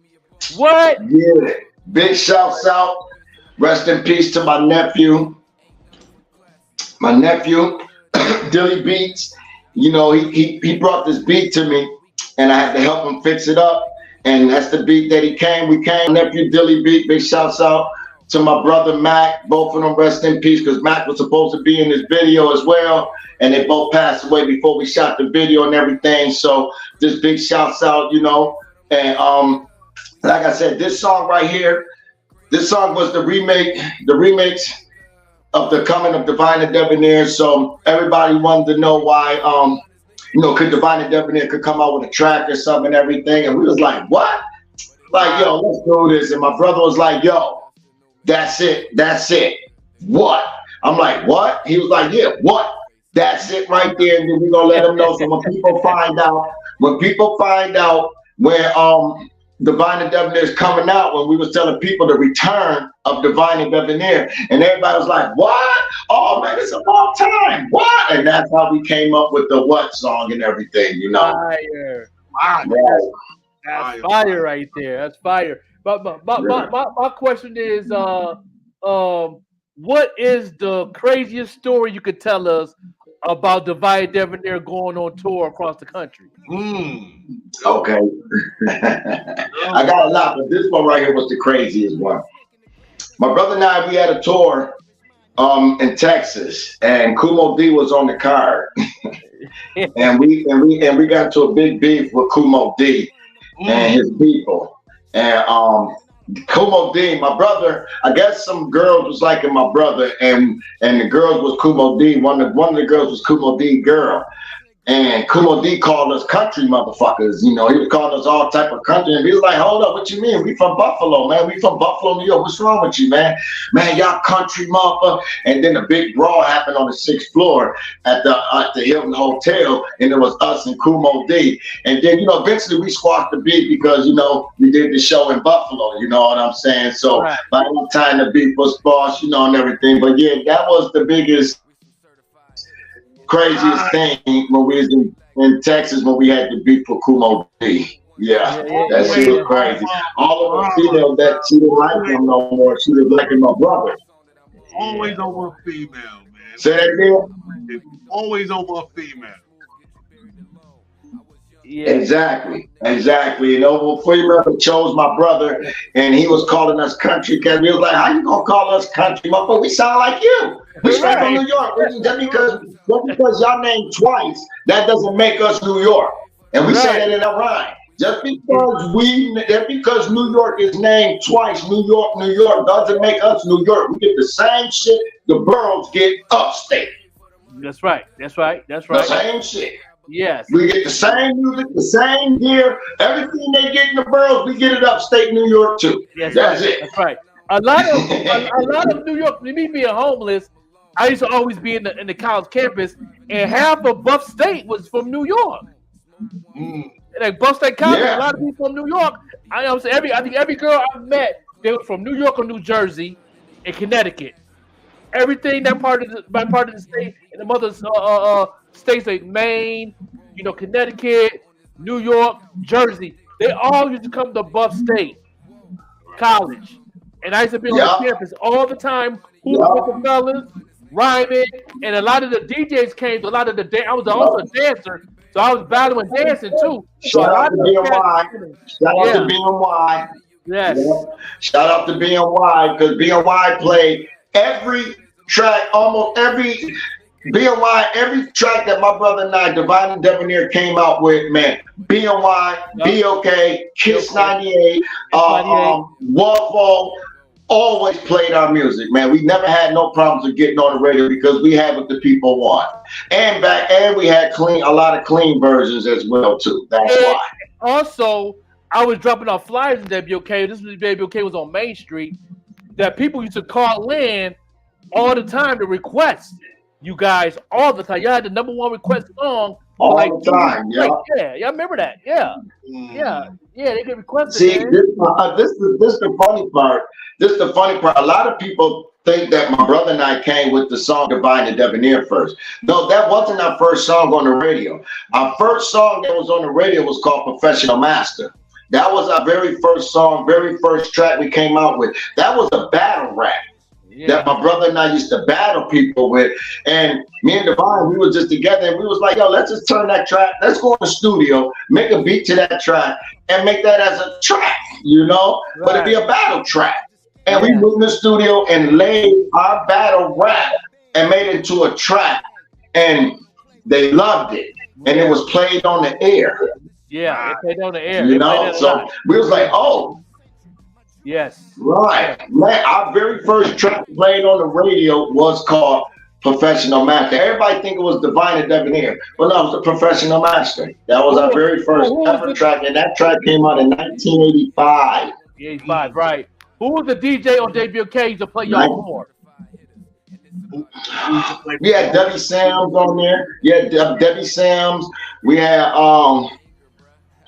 What? Yeah. Big shouts out. Rest in peace to my nephew. Dilly Beats. You know, he brought this beat to me, and I had to help him fix it up. And that's the beat that we came. Nephew Dilly Beat. Big shouts out to my brother Mac. Both of them rest in peace, because Mac was supposed to be in this video as well, and they both passed away before we shot the video and everything. So just big shouts out, you know. And like I said, this song right here, this song was the remix of The Coming of Divine and Debonair. So everybody wanted to know why, you know, could Divine and Debonair could come out with a track or something and everything. And we was like, what? Like, yo, let's do this. And my brother was like, yo, that's it. What? I'm like, what? He was like, yeah, what? That's it right there. And then we're gonna let them know. So when people find out where Divine and Debonair is coming out, when we was telling people the return of Divine and Debonair, and everybody was like, what? Oh man, it's a long time. What? And that's how we came up with the What song and everything, you know. Fire. That's fire right there. That's fire. But my question is, what is the craziest story you could tell us about Divine Debonair going on tour across the country? Okay. I got a lot, but this one right here was the craziest one. My brother and I, we had a tour in Texas, and Kumo D was on the card. and we got into a big beef with Kumo D and his people. And Kumo D, my brother, I guess some girls was liking my brother, and the girls was Kumo D. One of the girls was Kumo D girl. And Kumo D called us country motherfuckers. You know, he was calling us all type of country. And we was like, hold up, what you mean? We from Buffalo, man. We from Buffalo, New York. What's wrong with you, man? Man, y'all country motherfucker. And then a big brawl happened on the 6th floor at the Hilton Hotel. And it was us and Kumo D. And then, you know, eventually we squashed the beef because, you know, we did the show in Buffalo. You know what I'm saying? So by that time the beef was squashed, you know, and everything. But yeah, that was the biggest, craziest thing when we was in Texas, when we had to beat for Kumo D. Yeah, that shit was crazy. All of us females that she didn't like him no more. She was liking my brother. Always over a female, man. Say that again? Always over a female. Yeah. Exactly. You know, female chose my brother, and he was calling us country because we was like, how you gonna call us country, motherfucker? We sound like you. We straight from New York. Just because y'all named twice, that doesn't make us New York. And we say that in a rhyme. Just because New York is named twice, New York, doesn't make us New York. We get the same shit the boroughs get upstate. That's right. The same shit. Yes. We get the same music, the same gear, everything they get in the boroughs, we get it upstate New York too. Yes, that's it. That's right. A lot of New York, me being homeless, I used to always be in the college campus, and half of Buff State was from New York. Like Buff State College, a lot of people from New York. I think every girl I've met, they were from New York or New Jersey and Connecticut. Everything that part of the state and the mother states like Maine, you know, Connecticut, New York, Jersey, they all used to come to Buff State College. And I used to be on the campus all the time, hooping with the fellas, rhyming, and a lot of the DJs came to a lot of the I was also a dancer, so I was battling dancing too. Shout out to BNY. Yes. Yeah. Shout out to BNY, because BNY played every track, almost every BNY, every track that my brother and I, Divine and Debonair, came out with, man. BNY, BOK, Kiss 98, Waffle, always played our music, man. We never had no problems with getting on the radio because we had what the people want. And we had a lot of clean versions as well too. That's why. Also, I was dropping off flyers in WK. This was WK was on Main Street. That people used to call in all the time to request you guys all the time. Y'all had the #1 request song all the time. Yeah, y'all remember that? Yeah, they get requested. See, this is the funny part. A lot of people think that my brother and I came with the song Divine and Debonair first. No, that wasn't our first song on the radio. Our first song that was on the radio was called Professional Master. That was our very first song, very first track we came out with. That was a battle rap that my brother and I used to battle people with. And me and Divine, we were just together and we was like, yo, let's just turn that track. Let's go in the studio, make a beat to that track and make that as a track, you know, but it'd be a battle track. And we went in the studio and laid our battle rap and made it into a track. And they loved it. And it was played on the air. Yeah, it played on the air. You know, so we was like, oh. Yes. Right. Man, our very first track played on the radio was called Professional Master. Everybody think it was Divine and Debonair, but no, it was the Professional Master. That was our very first ever track, and that track came out in 1985. 85, right. Who was the DJ on WK to play y'all for? We had Debbie Sams on there. Yeah, Debbie Sams. We had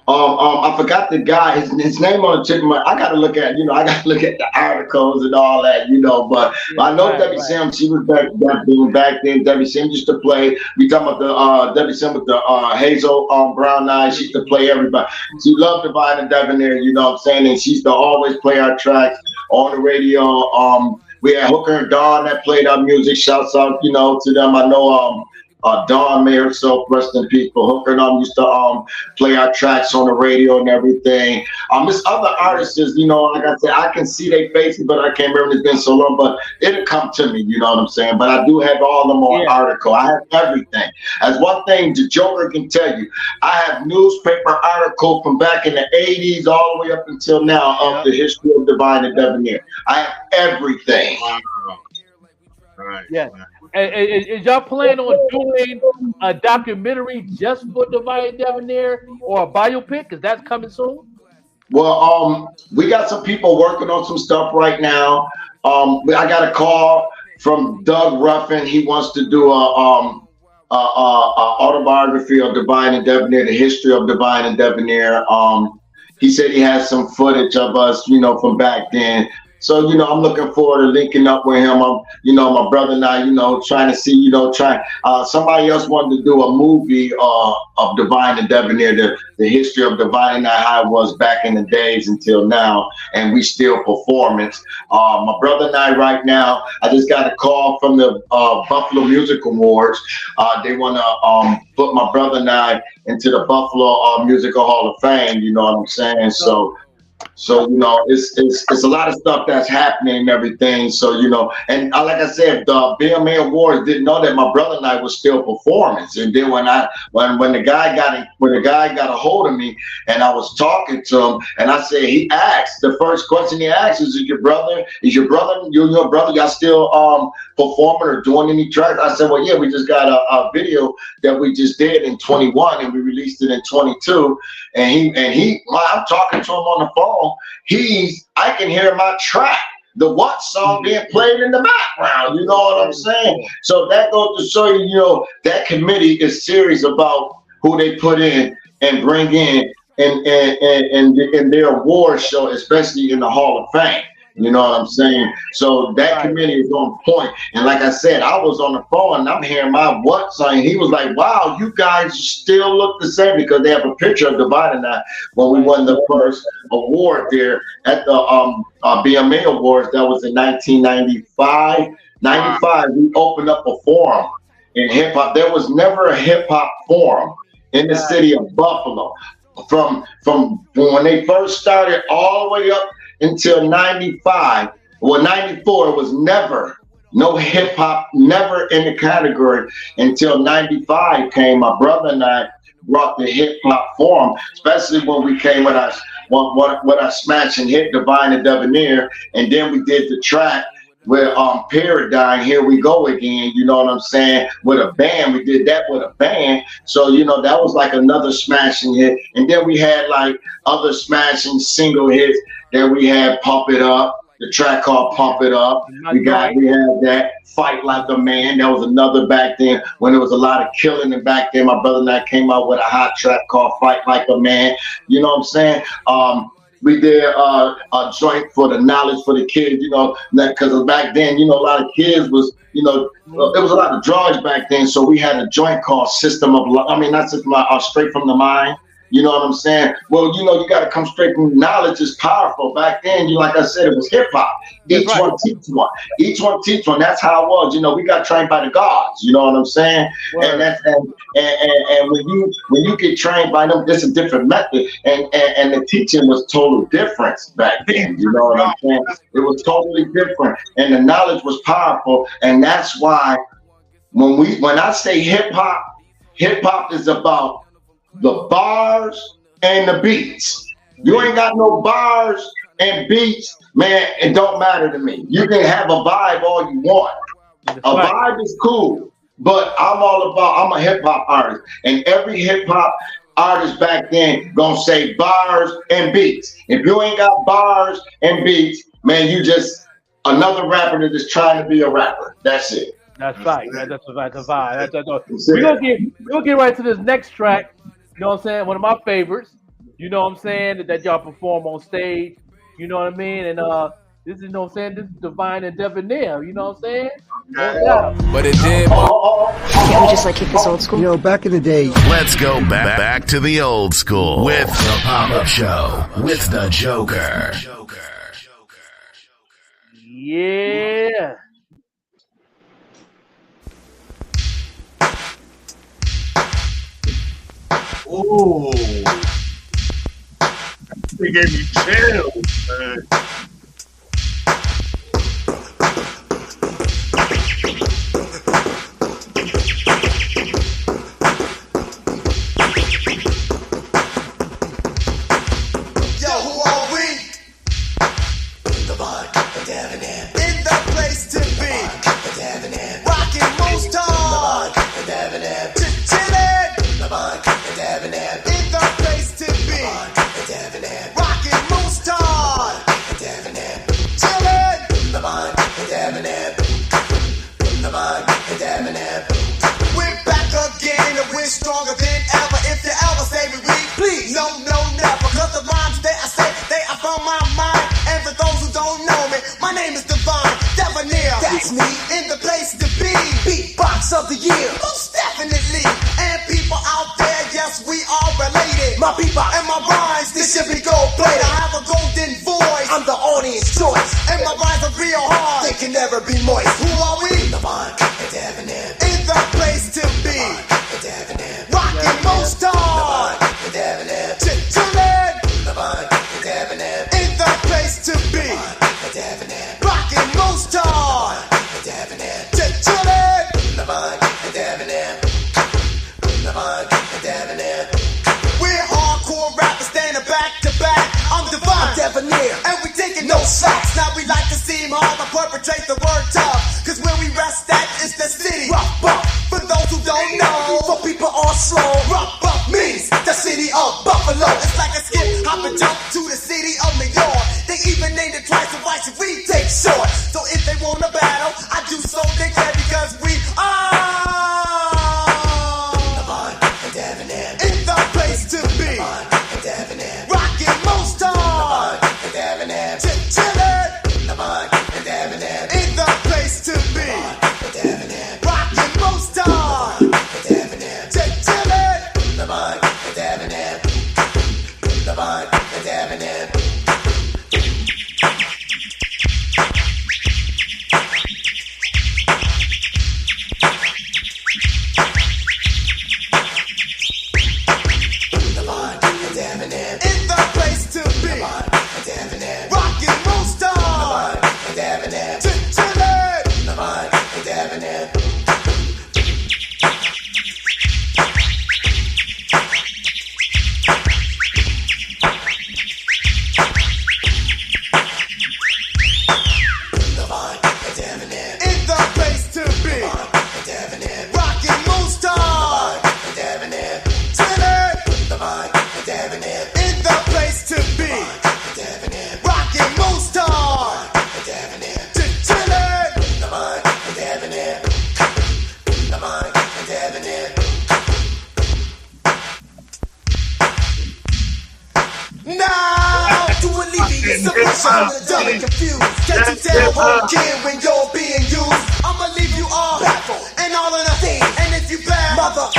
I forgot the guy, his name on the tip of my, I gotta look at the articles and all that, you know, but I know Debbie Sims, she was back then. Debbie Sims used to play. We talking about the Debbie Sims with the hazel brown eyes. She used to play everybody. She loved Divine and Debonair, you know what I'm saying? And she used to always play our tracks on the radio. We had Hooker and Dawn that played our music. Shouts out, you know, to them. I know Dawn may herself, rest in peace, but Hooker and I used to play our tracks on the radio and everything. There's other artists, you know, like I said, I can see their faces, but I can't remember, it's been so long, but it'll come to me, you know what I'm saying? But I do have all of them on article. I have everything. As one thing the Joker can tell you, I have newspaper article from back in the 80s all the way up until now of the history of Divine and Debonair. I have everything. Right. Yeah. Is y'all planning on doing a documentary just for Divine and Debonair or a biopic? Because that's coming soon. Well, we got some people working on some stuff right now. I got a call from Doug Ruffin. He wants to do a autobiography of Divine and Debonair, the history of Divine and Debonair. He said he has some footage of us, you know, from back then. So, you know, I'm looking forward to linking up with him. You know, my brother and I, you know, trying to see, you know, somebody else wanted to do a movie of Divine and Debonair, the history of Divine and how it was back in the days until now, and we still performance. My brother and I right now, I just got a call from the Buffalo Music Awards. They want to put my brother and I into the Buffalo Musical Hall of Fame, you know what I'm saying? So, you know, it's a lot of stuff that's happening and everything. So, you know, and like I said, the BMA Awards didn't know that my brother and I was still performance. And then when the guy got a hold of me and I was talking to him and I said, he asked, the first question he asked is your brother, you and your brother, y'all still performing or doing any tracks? I said, well, yeah, we just got a video that we just did in 21 and we released it in 22. And I'm talking to him on the phone. I can hear my track, the what song being played in the background, you know what I'm saying? So that goes to show you, you know, that committee is serious about who they put in and bring in and their award show, especially in the Hall of Fame. You know what I'm saying? So that committee is on point. And like I said, I was on the phone and I'm hearing my what song. He was like, wow, you guys still look the same, because they have a picture of Divine and I when we won the first award there at the BMA Awards. That was in 1995. 95, we opened up a forum in hip hop. There was never a hip hop forum in the city of Buffalo. From when they first started all the way up until 95, well, 94, it was never, no hip hop, never in the category until 95 came. My brother and I brought the hip hop forum, especially when we came with our smash and hit Divine and Debonair, and then we did the track with Paradigm, Here We Go Again, you know what I'm saying, with a band. We did that with a band. So, you know, that was like another smashing hit. And then we had like other smashing single hits. Then we had Pump It Up, the track called Pump It Up. We had that Fight Like a Man. That was another back then when there was a lot of killing. And back then, my brother and I came out with a hot track called Fight Like a Man. You know what I'm saying? We did a joint for the knowledge for the kids, you know, because back then, you know, a lot of kids was, you know, there was a lot of drugs back then. So we had a joint called System of, not System of, Straight from the Mind. You know what I'm saying? Well, you know, you got to come straight from knowledge is powerful. Back then, you like I said, it was hip hop. Each one teach one. Each one teach one. That's how it was. You know, we got trained by the gods. You know what I'm saying? Right. And that's and when you get trained by them, it's a different method. And the teaching was total difference back then. You know what I'm saying? It was totally different, and the knowledge was powerful. And that's why when I say hip hop is about the bars and the beats. You ain't got no bars and beats, man, it don't matter to me. You can have a vibe all you want. Vibe is cool, but I'm a hip hop artist, and every hip hop artist back then gonna say bars and beats. If you ain't got bars and beats, man, you just another rapper that is trying to be a rapper. That's it. That's right. That's a vibe. We're gonna get right to this next track. You know what I'm saying? One of my favorites. You know what I'm saying? That y'all perform on stage. You know what I mean? And this is, you know what I'm saying? This is Divine and Debonair. You know what I'm saying? Yeah. But it did. Can't we just like keep this old school? You know, back in the day. Let's go back to the old school with the Pop-Up Show with the Joker. Yeah. Oh, they gave me chills, man. Yo, who are we? The Bond, the Debonair. In the place to be. The Debonair. Rockin' most time. The Debonair. Chillin'. The Bond, the Debonair. In the place to be. The Debonair. Rockin' most time. The Debonair. Chillin'. The Bond, the Debonair. The Bond, the Debonair. We're back again and we're stronger than ever. If you ever say we weak, please. No, never. Cause the rhymes that I say, they are from my mind. And for those who don't know me, my name is Divine Debonair. That's me in the place to be. Beatbox of the year. Most definitely. And people out there, yes, we are related. My beatbox and my rhymes, this should be gold plated. I have a golden voice. I'm the audience choice. And my rhymes are real hard. They can never be moist. Who are we? Divine Debonair. In the place to be. Rockin' most time. Debonair. Chillin'. Divine Debonair. In the place to be. Rockin' most time. Debonair. Chillin'. Divine Debonair. Divine Debonair. We're hardcore rappers standing back to back. I'm Divine Debonair. And we taking no shots. Now we like to seem hard to perpetrate the word tough. Cause where we rest at is the city. Rough buff. For those who don't know, for people on slow, rough buff means the city of Buffalo. It's like a skip, hop and jump to the city of New York. They even named it twice, so why should we take short? So if they want a battle, I do so they can because we are Divine Debonair. In the place to be. Rockin' most time. Divine Debonair. Chillin'. Divine Debonair. In the place to be. Rockin' Pressure from the dumb and confused. Can't you tell home kid when you're being used? I'ma leave you all baffled and all in a thing. And if you bad, mother,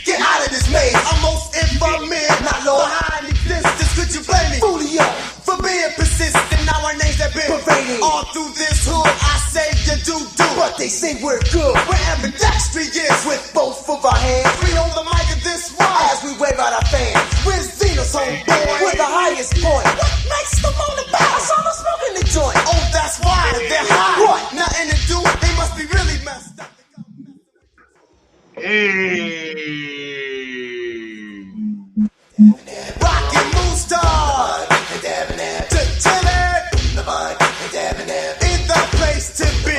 get out of this maze. I'm most infamous, not low behind existence. Could you blame me, Julio, for being persistent? Now our names have been pervading all through this hood. I say you do, but they say we're good. We're ambidextrous with both of our hands. We hold the mic at this one as we wave out our fans. We're Xeno's homeboy with the highest point. What makes them on the bounce? I'm smoking the joint. Oh, that's why they're high. What? Nothing to do. They must be really messed up. Hey. Rockin' Moonstar. In the place to be.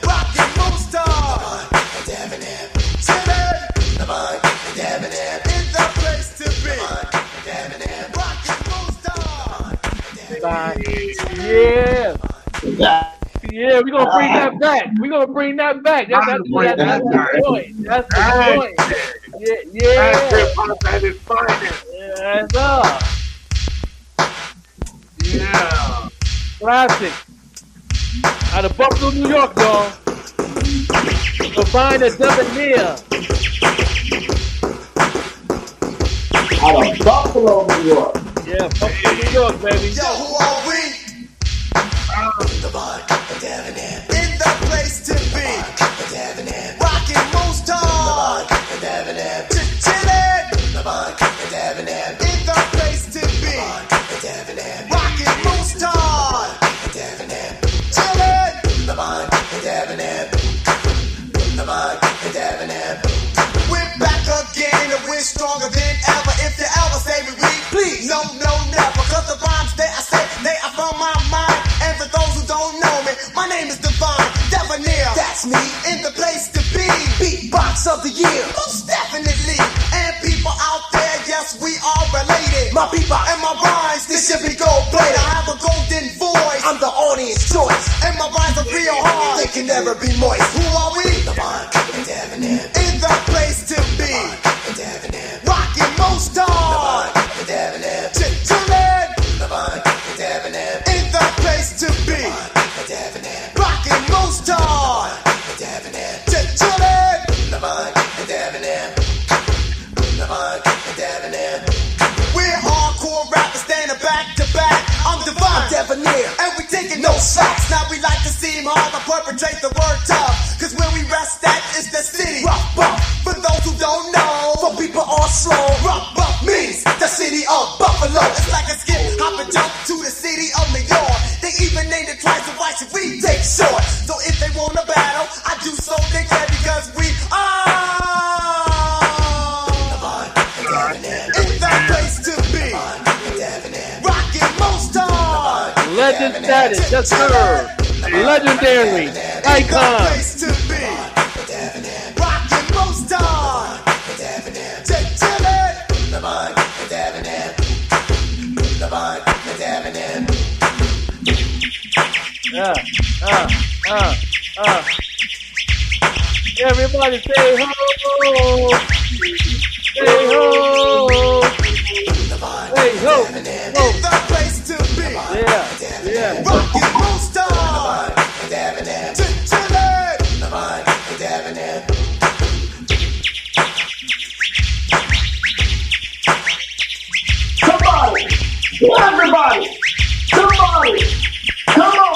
Rockin' Moonstar. In the place to be. Rockin' Moonstar. Yeah. Yeah, we're gonna bring that back. We're gonna bring that back. That's the point. That's the point. Yeah. That is fine. That's up. Yeah. Classic. Out of Buffalo, New York, y'all. Combine the Debonair. Out of Buffalo, New York. Yeah, Buffalo, New York, baby. Yo, who are we? In the place to be. Rockin' Moonstar. Chillin'. In the place to be. Rockin' Moonstar. Chillin'. We're back again and we're stronger than ever. If you ever say we weak, please, no, never. Cause the rhymes that I say, they are from my mind. And for those who don't know me, my name is Divine Debonair. That's me, in the place to be. Beatbox of the year, most definitely. And people out there, yes, we are related. My beatbox and my rhymes, this should be gold-plated. I have a golden voice, I'm the audience choice. And my rhymes are real hard, they can never be moist. Who are we? Divine Debonair. In the place to be. Rockin' Moonstar. Chillin'. In the place to be. Rockin' Moonstar. Chillin'. We're hardcore rappers standing back to back. I'm Divine Debonair, and we taking no shots. Now we like to seem hard to perpetrate the word tough. Cause where we rest at is the city. Rough bump, for those who don't know. For people all slow, rough bump means the city of Buffalo. It's like a skip, hop and jump to the city of New York. They even named it twice, so why should we take short? So if they want a battle, I do so they can because we are in the place to be. Rockin' Moonstar. Legend status, yes sir. Legendary icon. Place to be. Rockin' Moonstar. Chillin'. Everybody say ho. Say ho. Hey ho. In the place to be. Yeah. Rockin' Moonstar. Chillin'. Somebody, everybody, somebody, come on.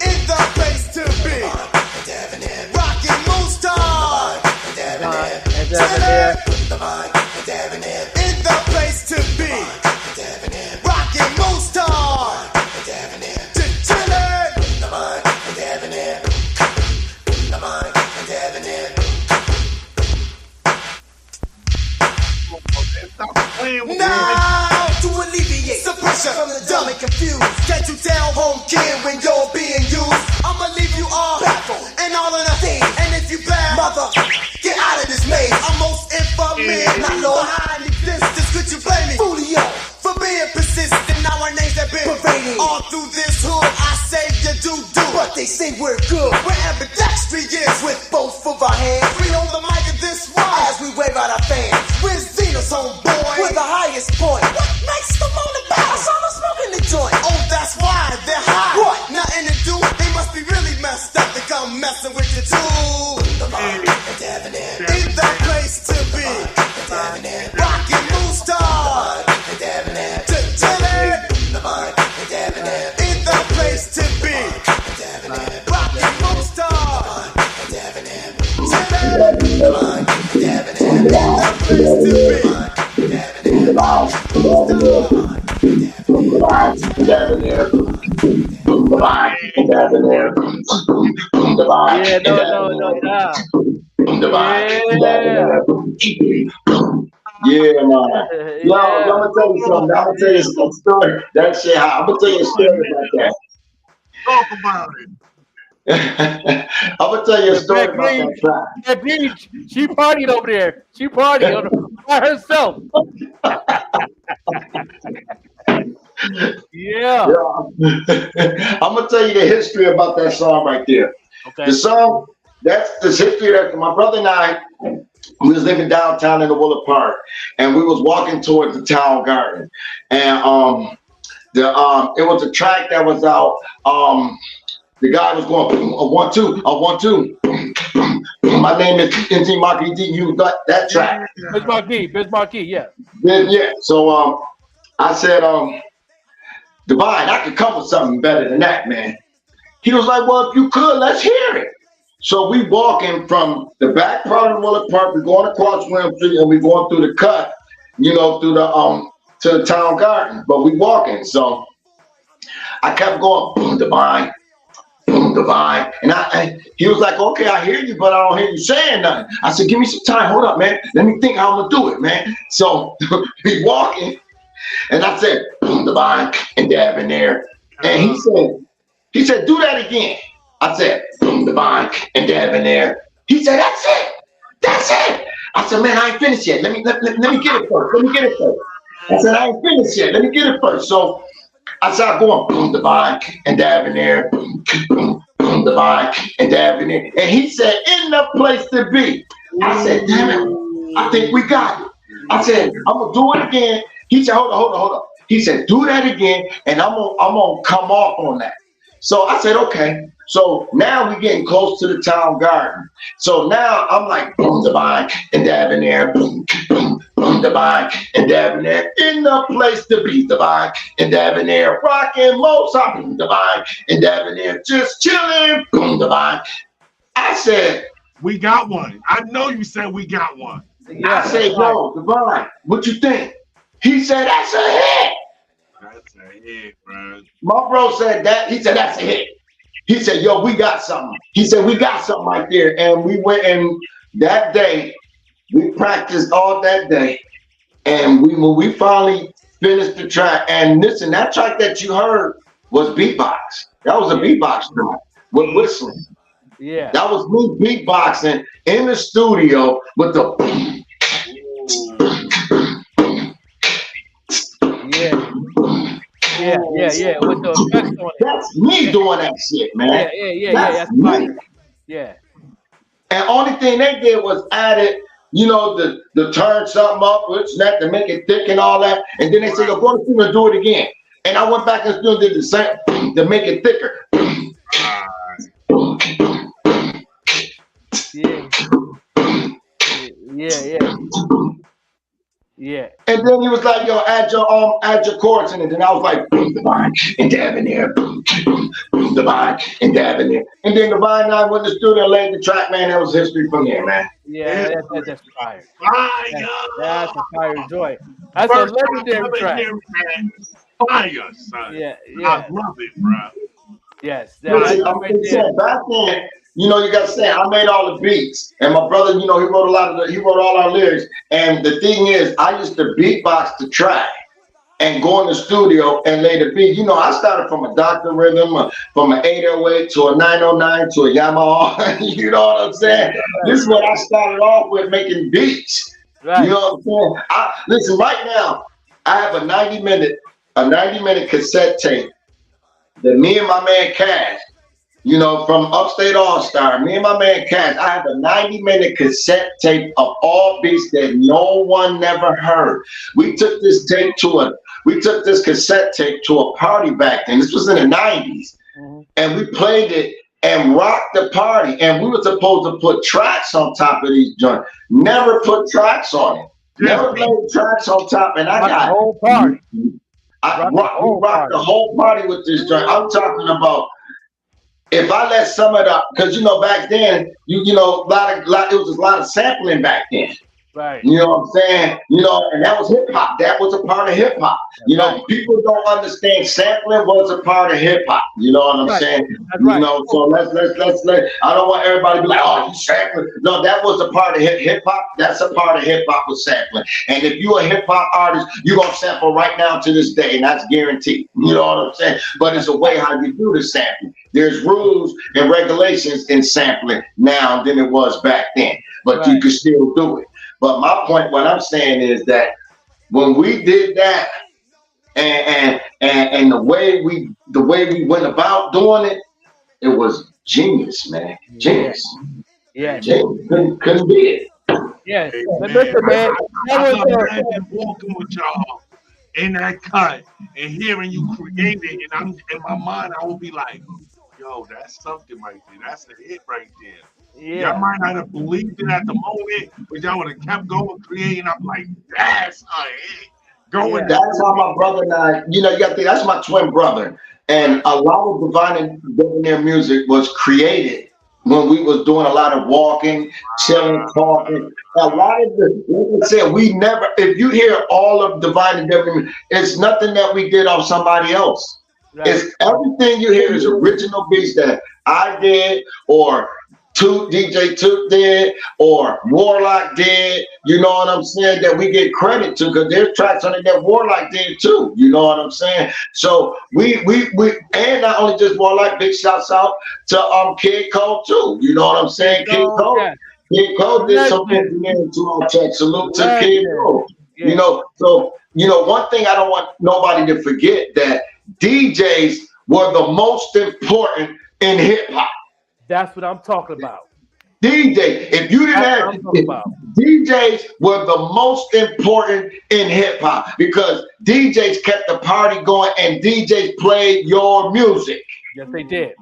In the place to be. Rockin' Moonstar. Chillin'. In the place to be. Rockin' Moonstar. Chillin'. Now to alleviate suppression from the dumb and confused. Can't you tell home kid when you're being used? I'ma leave you all baffled and all in a thing. And if you bad, mother, get out of this maze. I'm most infamous, not low behind existence. Could you blame me, Julio, for being persistent? Now our names have been pervading all through this hood. I say you do, but they say we're good. We're ambidextrous with both of our hands. We hold the mic at this one as we wave out our fans. We're Xeno's homeboy with the highest point. What makes the messed up to come messing with you too. Ain't the place to be. Rockin' Moose Star. To Tilly. Ain't the place to be. Rockin' Moose Star. Yeah, man. Yo, I'm gonna tell you something. I'm gonna tell you a story. That shit, I'm gonna tell you a story about that. Talk about it. I'm gonna tell you a story about that track. That beach, she partied over there. She partied by herself. Yeah. I'm gonna tell you the history about that song right there. Okay. The song, that's the history that my brother and I, we was living downtown in the Willard Park, and we was walking towards the town garden, and it was a track that was out. The guy was going a 1-2, a 1-2. My name is NT Marquis D. You got that track. Biz Marquis, yeah. Yeah. So I said, Divine, I could come with something better than that, man. He was like, well, if you could, let's hear it. So we walking from the back part of the Willard Park, we're going across William Street, and we're going through the cut, through the to the town garden. But we walking, so I kept going, boom, Divine, and he was like, okay, I hear you, but I don't hear you saying nothing. I said, give me some time, hold up, man. Let me think how I'm gonna do it, man. So we walking, and I said, boom, Divine, and dab in there, and he said, do that again. I said, boom, Divine, and dab in there. He said, that's it. I said, man, I ain't finished yet. Let me get it first. I said, I ain't finished yet. Let me get it first. So I started going, boom, Divine, and dab in there, boom, boom, Divine, and dab in there. And he said, in the place to be. I said, damn it, I think we got it. I said, I'm gonna do it again. He said, hold on. He said, do that again, and I'm gonna come off on that. So I said, okay. So now we're getting close to the town garden. So now I'm like, boom, Divine, and dab in there, boom, boom, boom, Divine, and dab in there. In the place to be, Divine, and dab in there. Rockin' Mozart, boom, Divine, and dab in there. Just chilling, boom, Divine. I said, we got one. I know you said we got one. Yeah, I said, yo, Divine, what you think? He said, that's a hit. That's a hit, bro. My bro said that. He said, that's a hit. He said, yo, we got something. He said, we got something right there. And we went, and that day, we practiced all that day. And when we finally finished the track, and listen, that track that you heard was beatbox. That was a beatbox track with whistling. Yeah. That was me beatboxing in the studio with the Yeah. With the effects on it. That's me doing that shit, man. Yeah. That's me. Yeah. And only thing they did was added, the turn something up, which that to make it thick and all that. And then they said, go to the studio and do it again. And I went back and still did the same to make it thicker. Yeah. And then he was like, yo, add your chords in it. And I was like, boom, Divine, and dab in there, boom, Divine, and dab in there. And then Divine and I went to the studio and laid the track, man. That was history from there, man. Yeah, that's fire. That's a fire joy. That's a legendary track. Fire, son. Yeah. I love it, bro. Yes. Back then, you got to say, I made all the beats, and my brother, he wrote all our lyrics. And the thing is, I used to beatbox the track and go in the studio and lay the beat. I started from a Dr. Rhythm, from an 808 to a 909 to a Yamaha. You know what I'm saying? This is what I started off with, making beats. Right. You know what I'm saying? Listen, right now, I have a 90-minute cassette tape that me and my man Cash, from Upstate All-Star, me and my man Cash, I have a 90-minute cassette tape of all beats that no one never heard. We took this cassette tape to a party back then. This was in the 90s. Mm-hmm. And we played it, and rock the party. And we were supposed to put tracks on top of these joints. Never put tracks on it. Never played tracks on top. And I got the whole party. we rocked the whole party with this joint. I'm talking about if I let some of the, because you know back then, you know, it was a lot of sampling back then. Right. You know what I'm saying? You know, and that was hip hop. That was a part of hip hop. You know, people don't understand sampling was a part of hip hop. You know what I'm saying? You know, so let's I don't want everybody to be like, oh, you sampling. No, that was a part of hip hop. That's a part of hip hop with sampling. And if you're a hip hop artist, you're gonna sample right now to this day, and that's guaranteed. You know what I'm saying? But it's a way how you do the sampling. There's rules and regulations in sampling now than it was back then. But you can still do it. But my point, what I'm saying is that when we did that, and the way we went about doing it, it was genius, man. Genius. Yeah. Genius. Couldn't be it. Yeah. Hey, Listen, man. I can imagine walking with y'all in that cut and hearing you create it, and I'm in my mind, I will be like, yo, that's something right there. That's a hit right there. Yeah. Y'all might not have believed it at the moment, but y'all would have kept going, creating. I'm like, that's a hit. Going. That's how my brother and I, you know, you got to think, that's my twin brother. And a lot of Divine and Debonair music was created when we was doing a lot of walking, chilling, talking. A lot of the, like I said, we never, if you hear all of Divine and Debonair, it's nothing that we did off somebody else. Right. It's everything you hear is original beats that I did, or DJ Toot did, or Warlock did, you know what I'm saying, that we get credit to, because there's tracks on it that Warlock did too, you know what I'm saying? So we and not only just Warlock, big shouts out to Kid Cole too, you know what I'm saying? Kid Cole. Yeah. Kid Cole did some engineering to our track. Salute to Kid Cole. Yeah. You know, so you know, one thing I don't want nobody to forget, that DJs were the most important in hip hop. That's what I'm talking about. DJ, if you didn't have DJs were the most important in hip hop, because DJs kept the party going and DJs played your music. Yes, they did.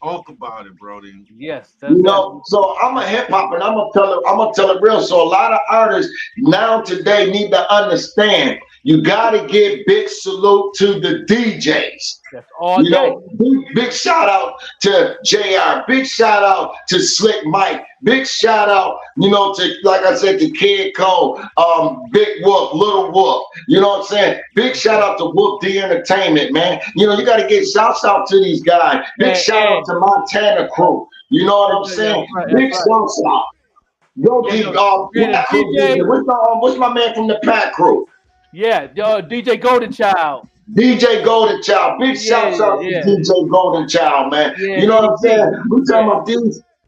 Talk about it, Brody. Yes, you know. So I'm a hip hop, and I'm gonna tell it real. So a lot of artists now today need to understand. You gotta give big salute to the DJs. That's all. You know, big shout out to JR. Big shout out to Slick Mike. Big shout out, you know, to, like I said, to Kid Cole, Big Whoop, Little Whoop. You know what I'm saying? Big shout out to Whoop D Entertainment, man. You know, you got to get shouts out to these guys. Big shout out to Montana Crew. You know what I'm saying? Big shouts out. Yo, what's my man from the Pack Crew? Yeah, DJ Golden Child. DJ Golden Child. Big shouts out to DJ Golden Child, man. You know what I'm saying? We talking about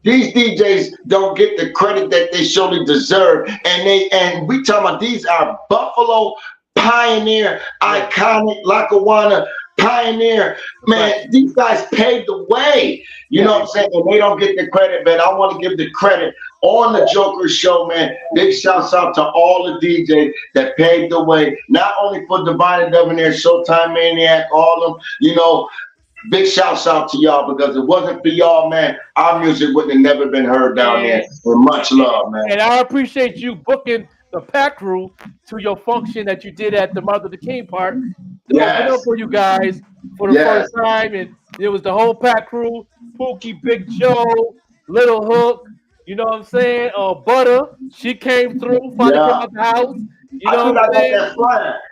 these DJs don't get the credit that they surely deserve. And we talking about these are Buffalo pioneer, iconic, Lackawanna pioneer. Man, these guys paved the way. You know what I'm saying? And they don't get the credit, but I want to give the credit on the Joker Show, man. Big shouts out to all the DJs that paved the way, not only for Divine and Debonair, Showtime Maniac, all of them, you know. Big shouts out to y'all, because it wasn't for y'all, man, our music wouldn't have never been heard down there. With much love, man. And I appreciate you booking the Pack Crew to your function that you did at the Martin Luther King Park. Open up for you guys for the first time, and it was the whole Pack Crew: Pookie, Big Joe, Little Hook. You know what I'm saying? Butter, she came through, finally came out the house. You know what I'm saying?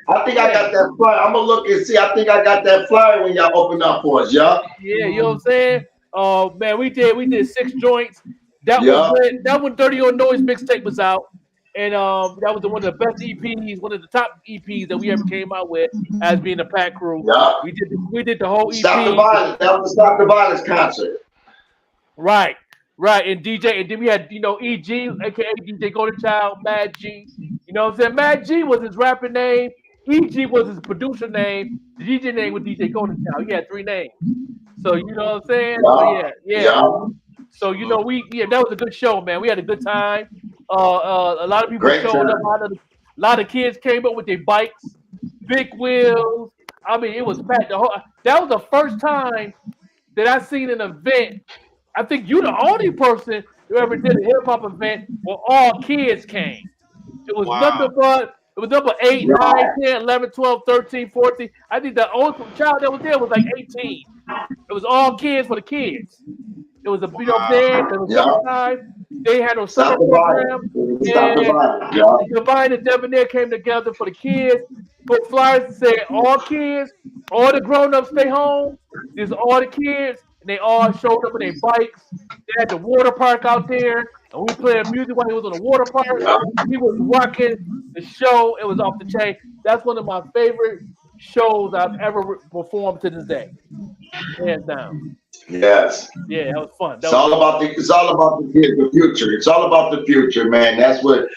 I think I got that flyer. I'm gonna look and see. I think I got that flyer when y'all open up for us, y'all. Yeah, you know what I'm saying? Man, we did 6 joints. That when Dirty or Noise mixtape was out, and that was one of the best EPs, one of the top EPs that we ever came out with as being a Pack Crew. Yeah. We did the whole EP. Stop the Violence. That was the Stop the Violence concert. Right. And DJ, and then we had, you know, EG, aka DJ Golden Child, Mad G. You know what I'm saying? Mad G was his rapper name. EG was his producer name. The DJ name was DJ Golden Child. He had 3 names. So you know what I'm saying? So, So you know, that was a good show, man. We had a good time. A lot of people showed up. A lot of kids came up with their bikes, big wheels. I mean, it was packed. That was the first time that I seen an event I think you the only person who ever did a hip hop event where all kids came. It was nothing but it was number 8, 9, 10, 11, 12, 13, 14. I think the only child that was there was like 18. It was all kids for the kids. It was a what I'm saying? It was summertime. They had no summer program. And Divine and Debonair came together for the kids. Put flyers and said all kids, all the grown-ups stay home. There's all the kids, and they all showed up in their bikes. They had the water park out there, and we played music while he was on the water park. He was rocking the show. It was off the chain. That's one of my favorite shows I've ever performed to this day. Hands down. Yes. Yeah, that was fun. It's all about the kids, the future. It's all about the future, man. That's what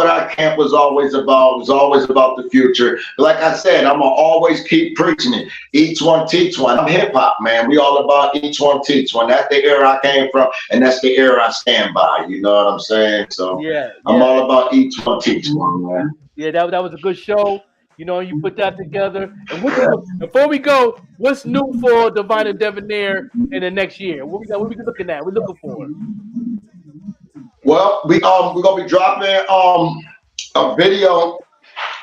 our camp was always about. It was always about the future. Like I said, I'm gonna always keep preaching it. Each one teach one. I'm hip hop, man. We all about each one teach one. That's the era I came from, and that's the era I stand by. You know what I'm saying? So I'm all about each one teach one, man. Yeah, that was a good show. You know, you put that together. And before we go, what's new for Divine and Debonair in the next year? What we looking at? We're looking for. Well, we're gonna be dropping a video.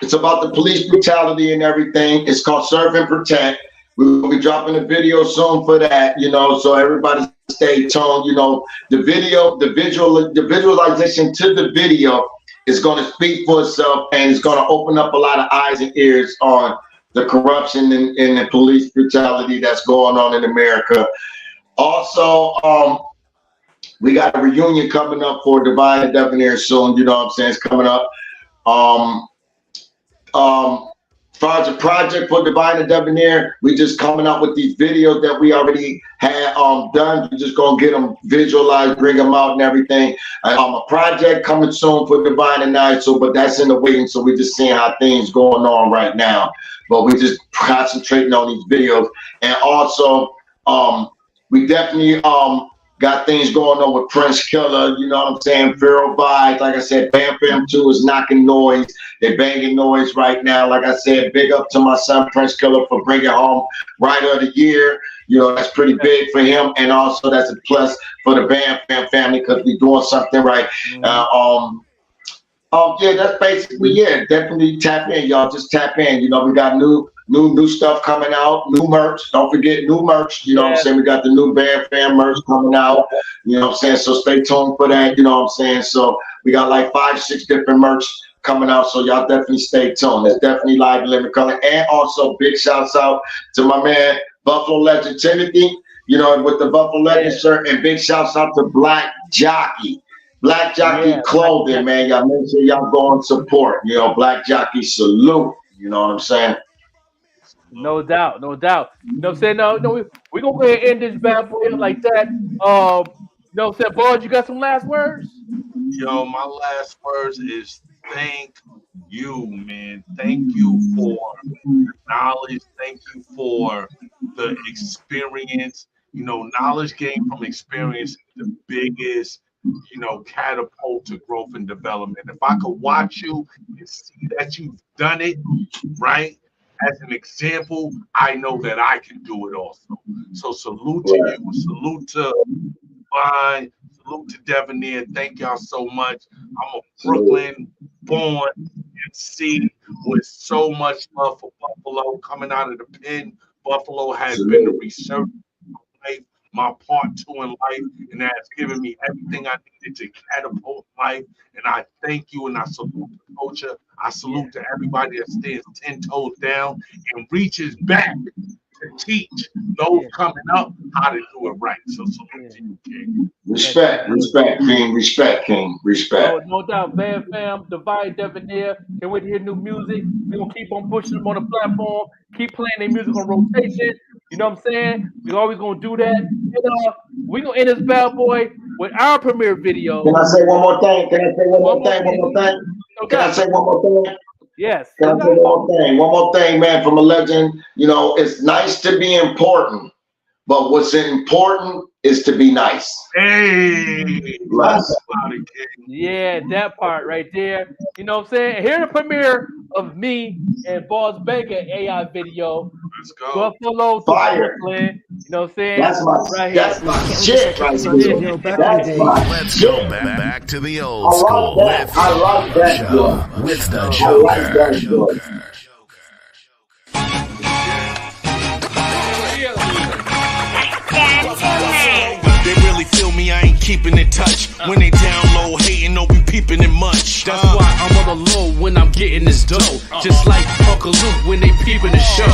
It's about the police brutality and everything. It's called Serve and Protect. We're gonna be dropping a video soon for that. You know, so everybody stay tuned. You know, the visualization to the video is going to speak for itself, and it's going to open up a lot of eyes and ears on the corruption and the police brutality that's going on in America. Also, we got a reunion coming up for Divine and Debonair soon. You know what I'm saying? It's coming up. As far as a project for Divine and Debonair, we just coming up with these videos that we already had done. We're just gonna get them visualized, bring them out and everything. A project coming soon for Divine and I, but that's in the waiting. So we're just seeing how things going on right now. But we're just concentrating on these videos. And also, we definitely got things going on with Prince Killer, you know what I'm saying? Pharaoh Vibes, like I said, Bam Bam 2 is knocking noise. They're banging noise right now. Like I said, big up to my son, Prince Killer, for bringing home Writer of the Year. You know, that's pretty big for him. And also that's a plus for the Bam Bam family because we're doing something right. Yeah, that's basically it. Definitely tap in, y'all. Just tap in. You know, we got new stuff coming out, new merch. Don't forget new merch. You know what I'm saying? We got the new Bam Fam merch coming out. You know what I'm saying? So stay tuned for that. You know what I'm saying? So we got like 5, 6 different merch coming out. So y'all definitely stay tuned. It's definitely live in living color. And also big shouts out to my man Buffalo Legend Timothy. You know, with the Buffalo Legend shirt, and big shouts out to Black Jockey. Black Jockey clothing, man. Y'all make sure y'all go and support. You know, Black Jockey salute. You know what I'm saying? No doubt, no doubt. You know what I'm saying? No, we're gonna go ahead and end this bad boy like that. You know what I'm saying? BARZ, you got some last words? Yo, my last words is thank you, man. Thank you for the knowledge. Thank you for the experience. You know, knowledge gained from experience is the biggest, you know, catapult to growth and development. If I could watch you and see that you've done it, right, as an example, I know that I can do it also. So salute to you, salute to Vine, salute to Debonair. Thank y'all so much. I'm a Brooklyn born MC with so much love for Buffalo coming out of the pen. Buffalo has been the research of life, my part 2 in life, and that's given me everything I needed to catapult life. And I thank you, and I salute the culture. I salute to everybody that stands 10 toes down and reaches back to teach those coming up how to do it right. So salute to you, King. Respect, King. Respect, King. Respect. No doubt, Bam Fam, Divine Debonair. Can't wait to hear new music. We're gonna keep on pushing them on the platform, keep playing their music on rotation. You know what I'm saying? We're always gonna do that. And we're gonna end this bad boy with our premiere video. Can I say one more thing? Can I say one more thing? Can I say one more thing? Yes. Can I say one more thing, man, from a legend? You know, it's nice to be important, but what's important is to be nice. Hey, yeah, that part right there. You know what I'm saying? Here the premiere of me and BARZ BANGA AI video. Let's go. Buffalo to Brooklyn. You know what I'm saying? That's my shit right there. That's my Let's shit. go back to the old school with I like that joint. with the I like Joker. that joint. They really feel me, I ain't keeping in touch. When they down low, hating, don't be peeping it much. That's why I'm on the low when I'm getting this dough. Just like Uncle Luke when they peeping the show.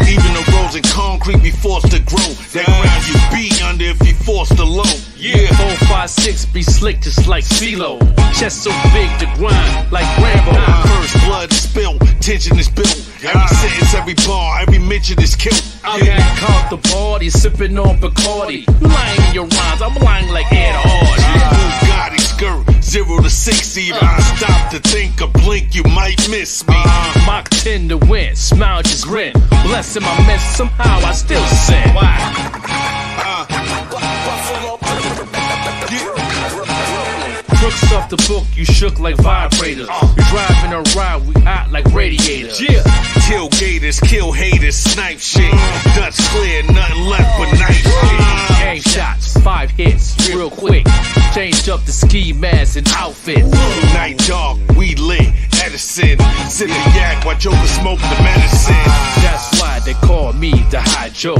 Even the roads in concrete be forced to grow. That ground you be under if you forced to low. Yeah, 4, 5, 6 be slick just like CeeLo. Chest so big to grind like Rambo. First blood spill, tension is built. Every sentence, every bar, every mention is killed. I got caught the party, sipping on Bacardi. You lying in your rhymes, I'm lying like Ed Hardy. Bugatti skirt, 0 to 60. If I stop to think or blink, you might miss me. Mach 10 to win, smile just grin. Blessing my mess, somehow I still sin. Crooks off the book, you shook like vibrators. You driving a ride, we hot like radiators. Yeah, tailgaters, kill haters, snipe shit. Dutch clear, nothing left but night shit. Gang shots, 5 hits, real quick. Change up the ski mask and outfit. Night dark, we lit, Edison. Sip the yak while Joker smoke the medicine. That's why they call me the high joke.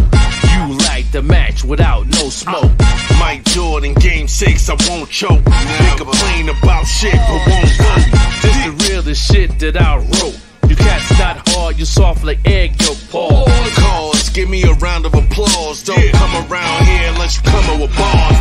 You like the match without no smoke. Mike Jordan, game 6, I won't choke. They complain about shit, but won't vote. This the realest shit that I wrote. You cats not hard, you soft like egg yolk, Paul. Cause, give me a round of applause. Don't come around here unless you come with bars.